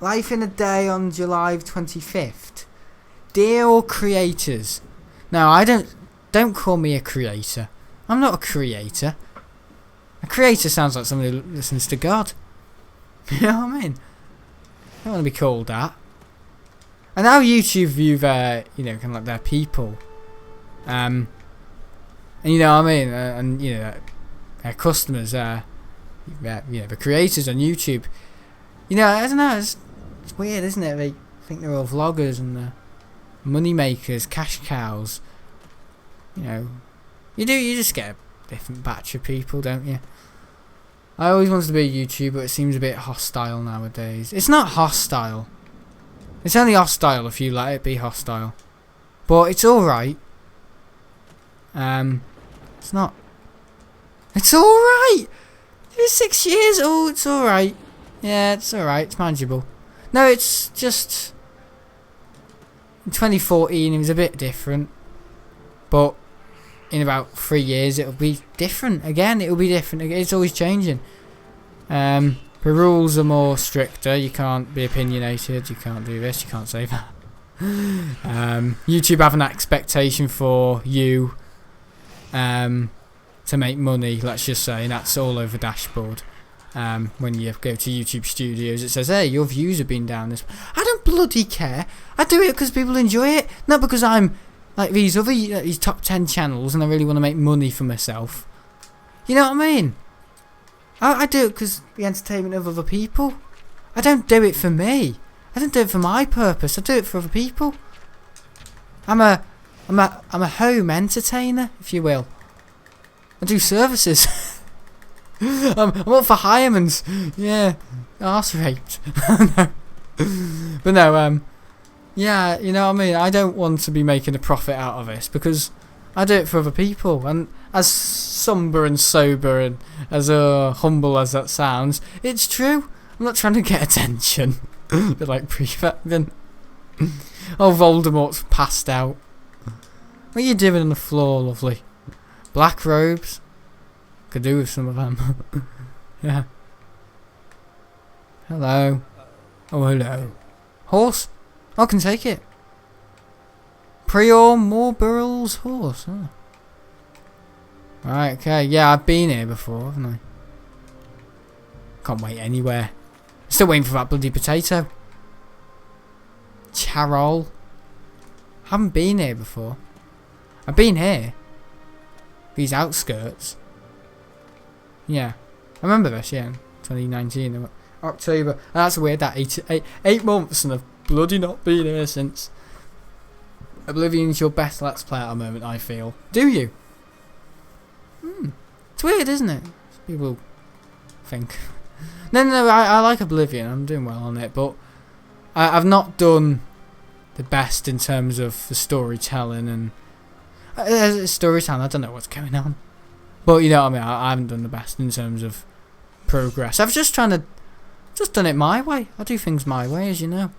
a day on July 25th. Dear creators. Now, don't call me a creator. I'm not a creator. A creator sounds like somebody who listens to God. You know what I mean? I don't want to be called that. And how YouTube view their, kind of like their people. And you know what I mean? And their customers, the creators on YouTube. I don't know, it's weird, isn't it? They think they're all vloggers and money makers, cash cows. You just get a different batch of people, don't you? I always wanted to be a YouTuber, but it seems a bit hostile nowadays. It's not hostile. It's only hostile if you let it be hostile. But it's alright. It's not. It's alright! It's 6 years. Oh, it's alright. Yeah, it's alright. It's manageable. No, it's just. In 2014, it was a bit different. But in about 3 years, it'll be different again. It'll be different. It's always changing. The rules are more stricter. You can't be opinionated. You can't do this. You can't say that. YouTube have an expectation for you to make money, let's just say, and that's all over the dashboard. When you go to YouTube Studios, it says, hey, your views have been down this. I don't bloody care. I do it because people enjoy it, not because I'm like these top 10 channels and I really want to make money for myself. You know what I mean? I do it because the entertainment of other people. I don't do it for me. I don't do it for my purpose. I do it for other people. I'm a home entertainer, if you will. I do services. I'm up for hirements. Yeah, arse raped. No. But no, yeah, you know what I mean. I don't want to be making a profit out of this because I do it for other people. And as somber and sober and as humble as that sounds, it's true. I'm not trying to get attention. A bit like Prefect then. Oh, Voldemort's passed out. What are you doing on the floor, lovely? Black robes? Could do with some of them. Yeah. Hello. Oh, hello. Horse? I can take it. Prior Morburrell's horse. Oh. Right, okay. Yeah, I've been here before, haven't I? Can't wait anywhere. Still waiting for that bloody potato. Charol. Haven't been here before. I've been here. these outskirts. Yeah, I remember this. Yeah, in 2019 October. And that's weird. That 8 months and I've bloody not been here since. Oblivion's your best Let's Play at the moment, I feel. Do you? It's weird, isn't it? People think. No, I like Oblivion. I'm doing well on it, but I've not done the best in terms of the storytelling and storytelling. I don't know what's going on, but you know what I mean. I haven't done the best in terms of progress. I've just done it my way. I do things my way, as you know.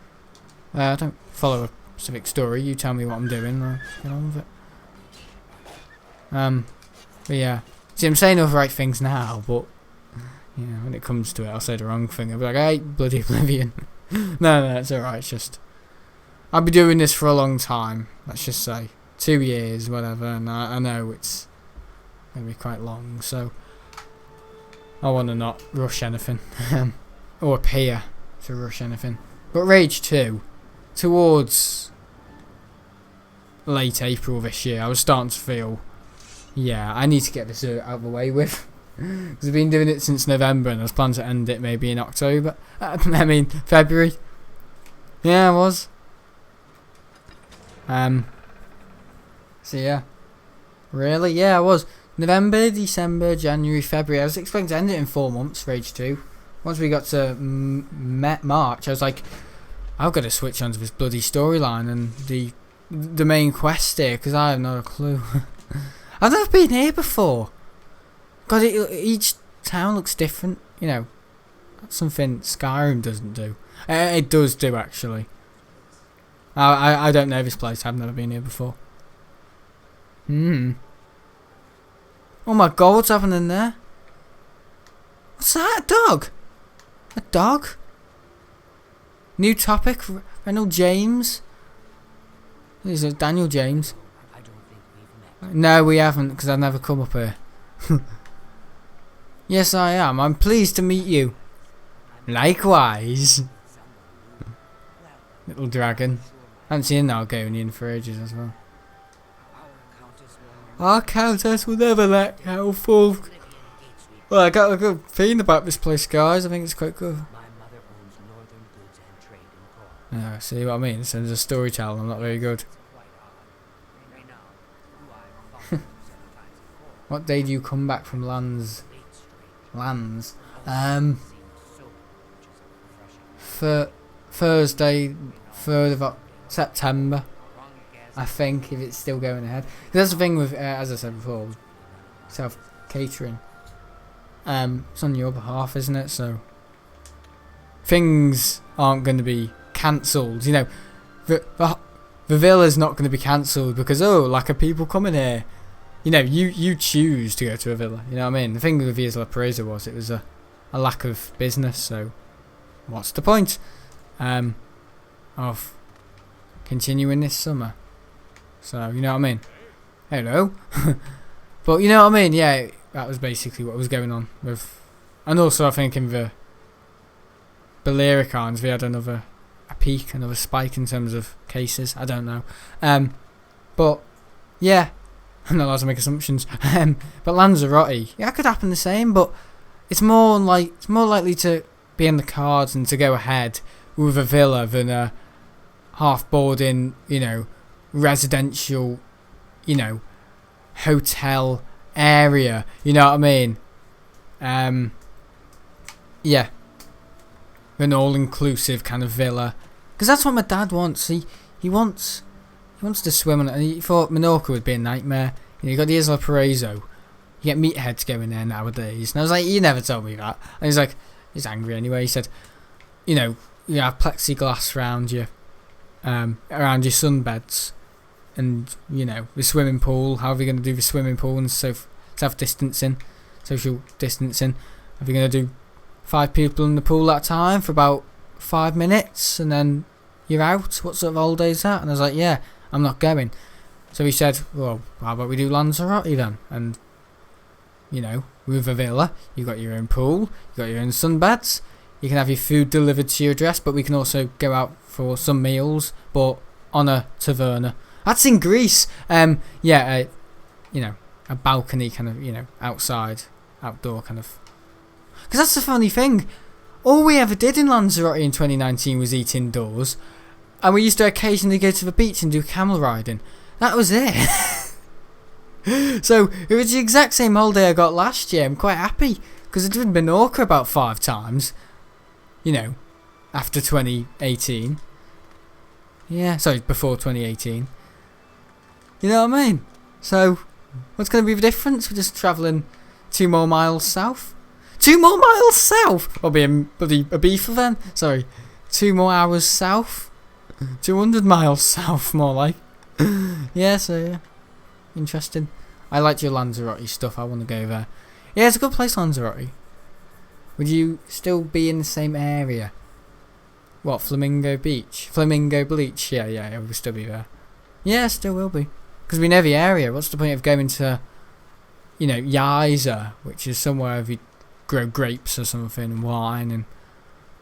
I don't follow a specific story. You tell me what I'm doing. I'll get on with it. But yeah. See, I'm saying all the right things now, but yeah, when it comes to it, I'll say the wrong thing. I'll be like, I hate bloody Oblivion. No, it's alright. It's just I'll be doing this for a long time. Let's just say 2 years, whatever. And I know it's gonna be quite long, so I want to not rush anything or appear to rush anything. But Rage 2, towards late April this year, I was starting to feel, yeah, I need to get this out of the way with. Because I've been doing it since November and I was planning to end it maybe in October. February. Yeah, I was. So yeah. Really? Yeah, I was. November, December, January, February. I was expecting to end it in 4 months, Rage 2. Once we got to March, I was like, I've got to switch onto this bloody storyline and the main quest here, because I have no clue. I've never been here before. God, each town looks different, you know. That's something Skyrim doesn't do. It does do, actually. I don't know this place. I've never been here before. Oh my god, what's happening there? What's that? A dog? A dog? New topic? Reynolds James? Is it Daniel James? I don't think we've met. No, we haven't, because I've never come up here. Yes, I am. I'm pleased to meet you. Likewise. Little dragon. I haven't seen that Argonian for ages as well. Our countess will never let how full. Well, I got a good feeling about this place, guys. I think it's quite good. My mother owns northern goods and trade in Cornwall. Yeah, see what I mean? In terms of storytelling, I'm not very good. Right now, who I follow 7 times a What day do you come back from lands? Lands. For Thursday, 3rd of September. I think, if it's still going ahead. That's the thing with, as I said before, self-catering. It's on your behalf, isn't it? So things aren't going to be cancelled. You know, the villa's not going to be cancelled because, oh, lack of people coming here. You know, you choose to go to a villa. You know what I mean? The thing with Isla Presa was it was a lack of business. So what's the point of continuing this summer? So you know what I mean? Hello. But you know what I mean? Yeah, that was basically what was going on with. And also I think in the Belericarns we had another spike in terms of cases. I don't know. But yeah, I'm not allowed to make assumptions. But Lanzarote, yeah, it could happen the same, but it's more likely to be in the cards and to go ahead with a villa than a half boarding, you know, residential, you know, hotel area. You know what I mean? Yeah, an all-inclusive kind of villa, because that's what my dad wants. He wants to swim on it, and he thought Menorca would be a nightmare. You know, you got the Isla Paraíso. You get meatheads going there nowadays. And I was like, you never told me that. And he's like, he's angry anyway. He said, you know, you have plexiglass around your sunbeds, and you know the swimming pool. How are you going to do the swimming pool and social distancing? Are you going to do 5 people in the pool at a time for about 5 minutes and then you're out? What sort of holiday is that? And I was like, yeah, I'm not going. So he said, well, how about we do Lanzarote then? And you know, with a villa, you got your own pool, you got your own sunbeds. You can have your food delivered to your address, but we can also go out for some meals, but on a taverna. That's in Greece. You know, a balcony kind of, you know, outside, outdoor kind of. Because that's the funny thing. All we ever did in Lanzarote in 2019 was eat indoors, and we used to occasionally go to the beach and do camel riding. That was it. So it was the exact same holiday I got last year. I'm quite happy because I did Menorca about 5 times. You know, after 2018. Yeah, sorry, before 2018. You know what I mean? So, what's going to be the difference? We're just travelling 2 more miles south. 2 more miles south? I'll be a beefer then. Sorry, 2 more hours south. 200 miles south, more like. Yeah, so yeah. Interesting. I liked your Lanzarote stuff. I want to go there. Yeah, it's a good place, Lanzarote. Would you still be in the same area? What, Flamingo Beach? Flamingo Bleach? Yeah, it will still be there. Yeah, still will be. Because we know the area. What's the point of going to, you know, Yiza, which is somewhere if you grow grapes or something, and wine,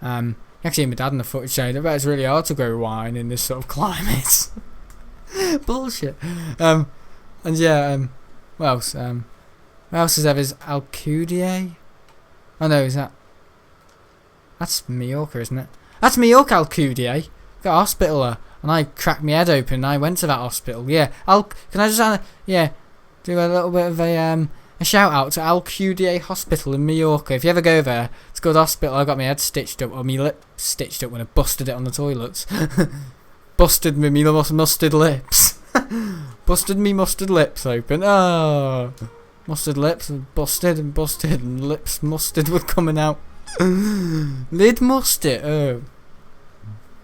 and actually my dad in the footage said, I bet it's really hard to grow wine in this sort of climate. Bullshit. And yeah, what else? What else is there? There's Alcudia. Oh no, that's Mallorca, isn't it? That's Mallorca, Alcudia. Got a hospital there, and I cracked my head open and I went to that hospital. Yeah, can I just do a little bit of a shout out to Alcudia Hospital in Mallorca. If you ever go there, it's a good hospital. I got my head stitched up, or my lip stitched up when I busted it on the toilets. Busted me mustard lips. Busted me mustard lips open. Oh, mustard lips and busted and lips mustard were coming out. Lid mustard. Oh,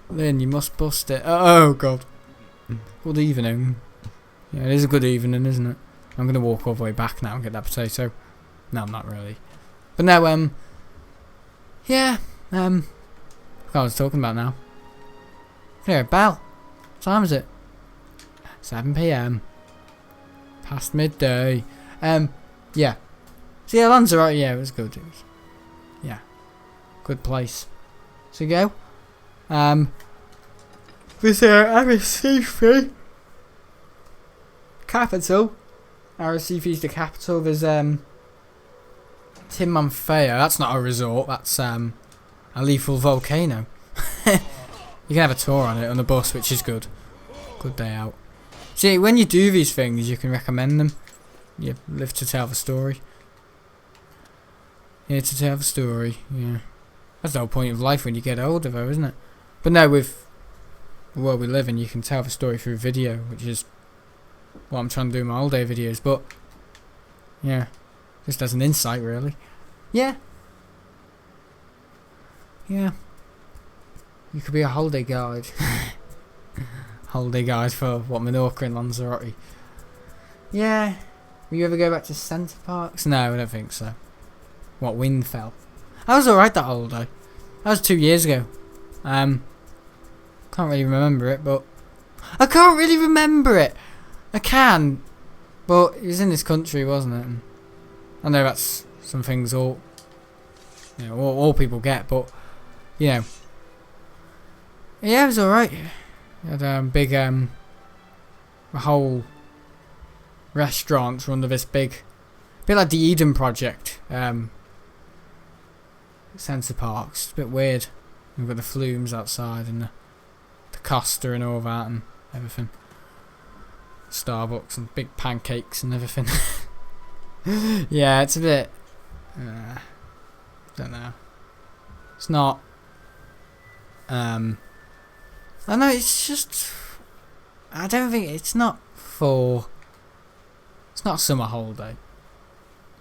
then you must bust it. Oh god. Good evening. Yeah, it is a good evening, isn't it? I'm gonna walk all the way back now and get that potato. No, I'm not really. But no, yeah, what I was talking about now. Here, bell. What time is it? 7 PM. Past midday. Yeah. So yeah, Lanzarote, yeah, it was good. Yeah. Good place. So go. With RSC3 capital. RSC3 is the capital. There's Timanfaya. That's not a resort. That's a lethal volcano. You can have a tour on it on the bus, which is good. Good day out. See, when you do these things, you can recommend them. You live to tell the story. Yeah, to tell the story. Yeah, that's the whole point of life when you get older, though, isn't it? But no, with the world we live in, you can tell the story through video, which is what I'm trying to do in my holiday videos. But yeah, just as an insight, really. Yeah. Yeah. You could be a holiday guide. Holiday guide for what, Menorca and Lanzarote. Yeah. Will you ever go back to Centre Parks? No, I don't think so. What, Windfell? I was alright that holiday. That was 2 years ago. Can't really remember it, but I can't really remember it. I can, but it was in this country, wasn't it? And I know that's some things all people get, but you know, yeah, it was alright. Had a big a whole restaurant under this big, bit like the Eden Project. Centre Parks, it's a bit weird. We've got the flumes outside and the Costa and all that and everything. Starbucks and big pancakes and everything. Yeah, it's a bit. Don't know. It's not. I know it's just. I don't think it's not for. It's not a summer holiday.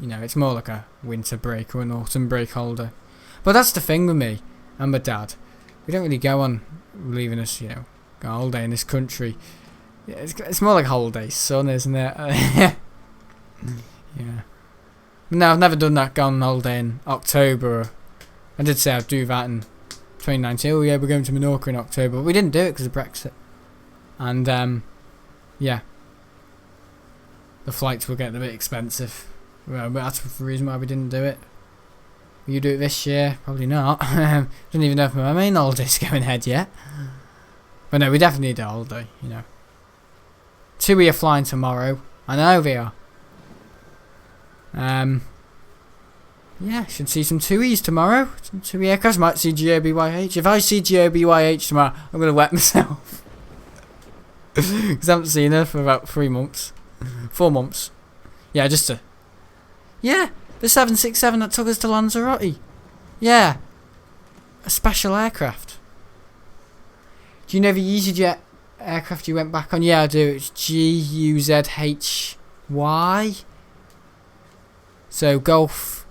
You know, it's more like a winter break or an autumn break holiday. But that's the thing with me and my dad. We don't really go on leaving us, you know, go on holiday in this country. Yeah, it's more like holiday sun, isn't it? Yeah. No, I've never done that, gone on holiday in October. I did say I'd do that in 2019. Oh yeah, we're going to Menorca in October. But we didn't do it because of Brexit. And, yeah. The flights were getting a bit expensive. Well, but that's the reason why we didn't do it. Will you do it this year? Probably not. Don't even know if my main holiday's going ahead yet. But no, we definitely need a holiday, you know. 2 are flying tomorrow. I know they are. Yeah, should see some 2Es tomorrow. Some 2E aircrafts. Might see GOBYH. If I see GOBYH tomorrow, I'm going to wet myself. Because I haven't seen her for about 3 months. 4 months. Yeah, just to... Yeah, the 767 that took us to Lanzarote. Yeah. A special aircraft. Do you know the EasyJet aircraft you went back on? Yeah, I do. It's GUZHY. So, Golf,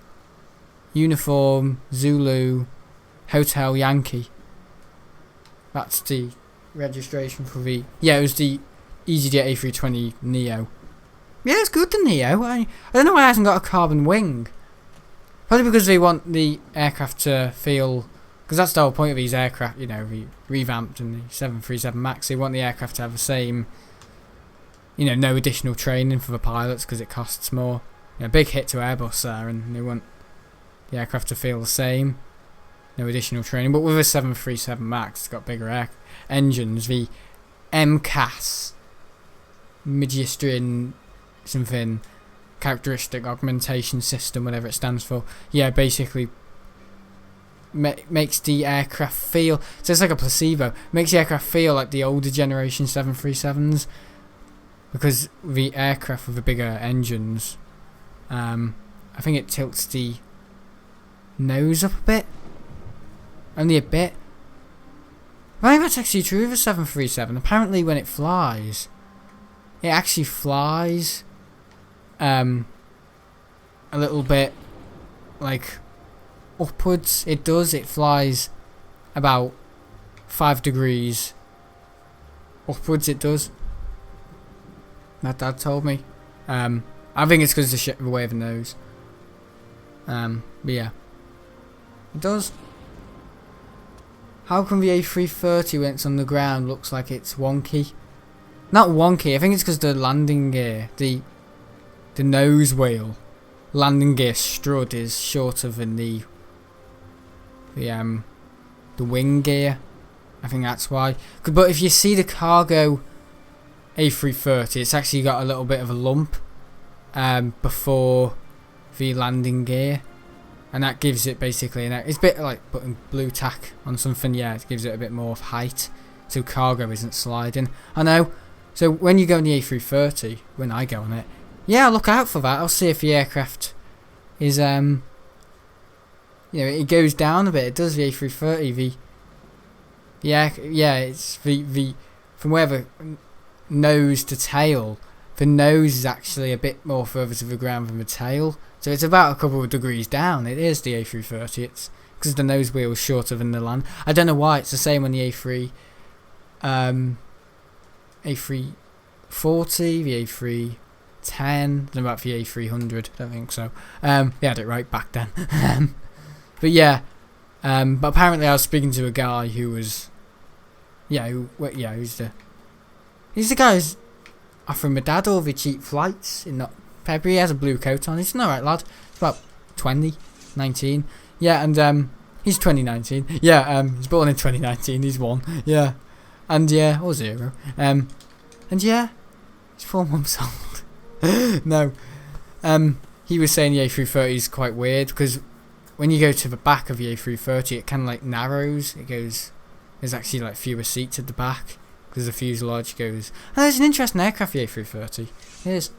Uniform, Zulu, Hotel Yankee. That's the registration for the... Yeah, it was the EasyJet A320 Neo. Yeah, it's good, the Neo. I don't know why it hasn't got a carbon wing. Probably because they want the aircraft to feel... Because that's the whole point of these aircraft, you know, the revamped and the 737 MAX. They want the aircraft to have the same, you know, no additional training for the pilots because it costs more. You know, big hit to Airbus there, and they want the aircraft to feel the same. No additional training. But with a 737 MAX, it's got bigger engines. The MCAS, Midgestrian something, characteristic augmentation system, whatever it stands for. Yeah, basically makes the aircraft feel... So it's like a placebo. Makes the aircraft feel like the older generation 737s. Because the aircraft with the bigger engines... I think it tilts the nose up a bit. Only a bit. I think that's actually true of a 737. Apparently when it flies, it actually flies a little bit like upwards. It does. It flies about 5 degrees upwards. It does. My dad told me. I think it's because of the way of the nose. But yeah, it does. How come the A330 when it's on the ground looks like it's wonky? Not wonky. I think it's because the landing gear, the nose wheel, landing gear strut is shorter than the wing gear. I think that's why. But if you see the cargo A330, it's actually got a little bit of a lump before the landing gear, and that gives it basically it's a bit like putting blue tack on something. Yeah, it gives it a bit more of height, so cargo isn't sliding. I know. So when you go on the A330, when I go on it, yeah, I'll look out for that. I'll see if the aircraft is you know, it goes down a bit. It does, the A330. Yeah, it's the from where the nose to tail. The nose is actually a bit more further to the ground than the tail, so it's about a couple of degrees down. It is the A330. It's because the nose wheel is shorter than the land. I don't know why. It's the same on the A340, the A310. I don't know about the A300. I don't think so. Yeah, I had it right back then. But yeah, but apparently I was speaking to a guy who was, who's the guy who's offering my dad all the cheap flights in February. He has a blue coat on. He's an alright lad. He's about 19. Yeah, and he's 2019. Yeah, he's born in 2019. He's 1. Yeah, and yeah, or 0. And yeah, he's 4 months old. No, he was saying the A330 is quite weird because when you go to the back of the A330, it kind of like narrows. It goes. There's actually like fewer seats at the back. Because the fuselage goes... Oh, there's an interesting aircraft, the A330. It is.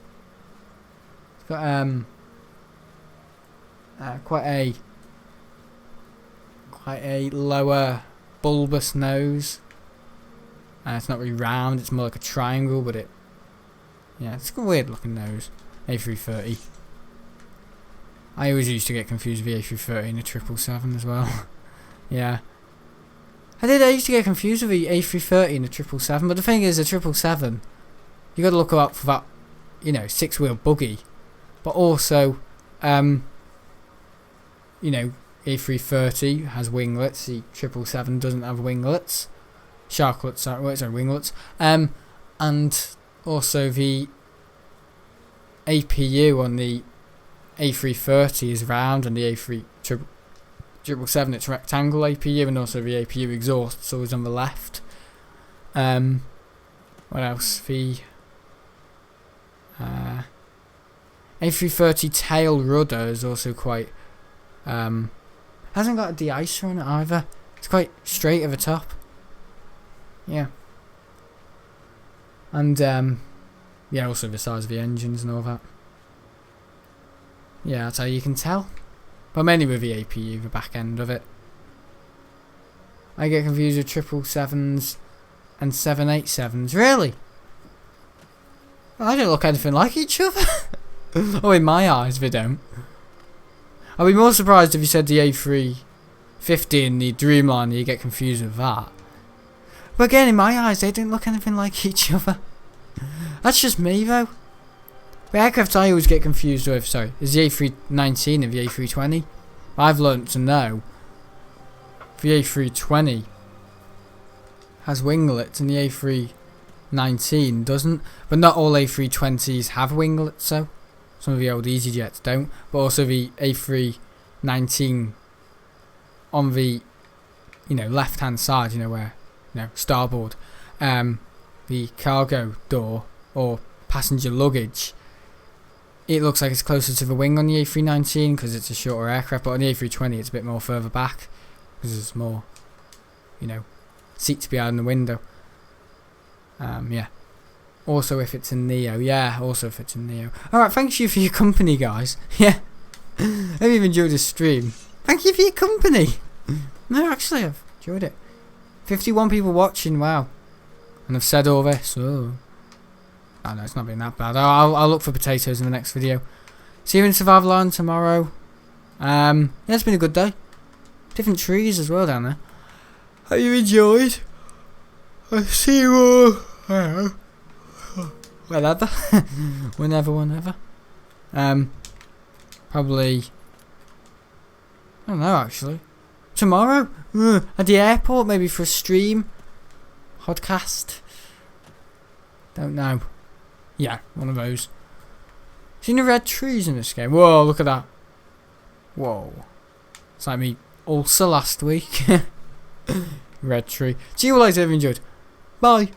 It's got quite a lower bulbous nose. It's not really round, it's more like a triangle, but it's got a weird looking nose. A330. I always used to get confused with the A330 and the 777 as well. Yeah. I used to get confused with the A330 and the 777, but the thing is, the 777, you got to look out for that, 6-wheel buggy, but also, A330 has winglets, the 777 doesn't have winglets, winglets, and also the APU on the A330 is round, and the A777 it's rectangle APU, and also the APU exhaust is always on the left. What else? The A330 tail rudder is also quite, hasn't got a de-icer on it either. It's quite straight at the top. Yeah. And, yeah, also the size of the engines and all that. Yeah, that's how you can tell. But mainly with the APU, the back end of it. I get confused with 777s and 787s. Really? I don't look anything like each other. Oh, in my eyes, they don't. I'd be more surprised if you said the A350 and the Dreamliner, you get confused with that. But again, in my eyes, they don't look anything like each other. That's just me, though. The aircraft I always get confused with, sorry, is the A319 and the A320. I've learnt to know the A320 has winglets and the A319 doesn't. But not all A320s have winglets, so. Some of the old EasyJets don't. But also the A319 on the, left hand side, where, starboard, the cargo door or passenger luggage, it looks like it's closer to the wing on the A319 because it's a shorter aircraft, but on the A320 it's a bit more further back because there's more, seats behind the window. Yeah. Also if it's a Neo. Yeah, also if it's a Neo. Alright, thank you for your company, guys. Yeah. Hope you've enjoyed this stream. Thank you for your company. No, actually, I've enjoyed it. 51 people watching, wow. And I've said all this. Oh no, it's not been that bad. I'll look for potatoes in the next video. See you in Survival Island tomorrow. Yeah, it's been a good day. Different trees as well down there. Hope you enjoyed. I'll see you all. Whenever. Whenever. Probably. I don't know, actually. Tomorrow? At the airport, maybe for a stream. Podcast. Don't know. Yeah, one of those. Seen the red trees in this game? Whoa, look at that. Whoa. It's like me ulcer last week. Red tree. See you all later if you enjoyed. Bye.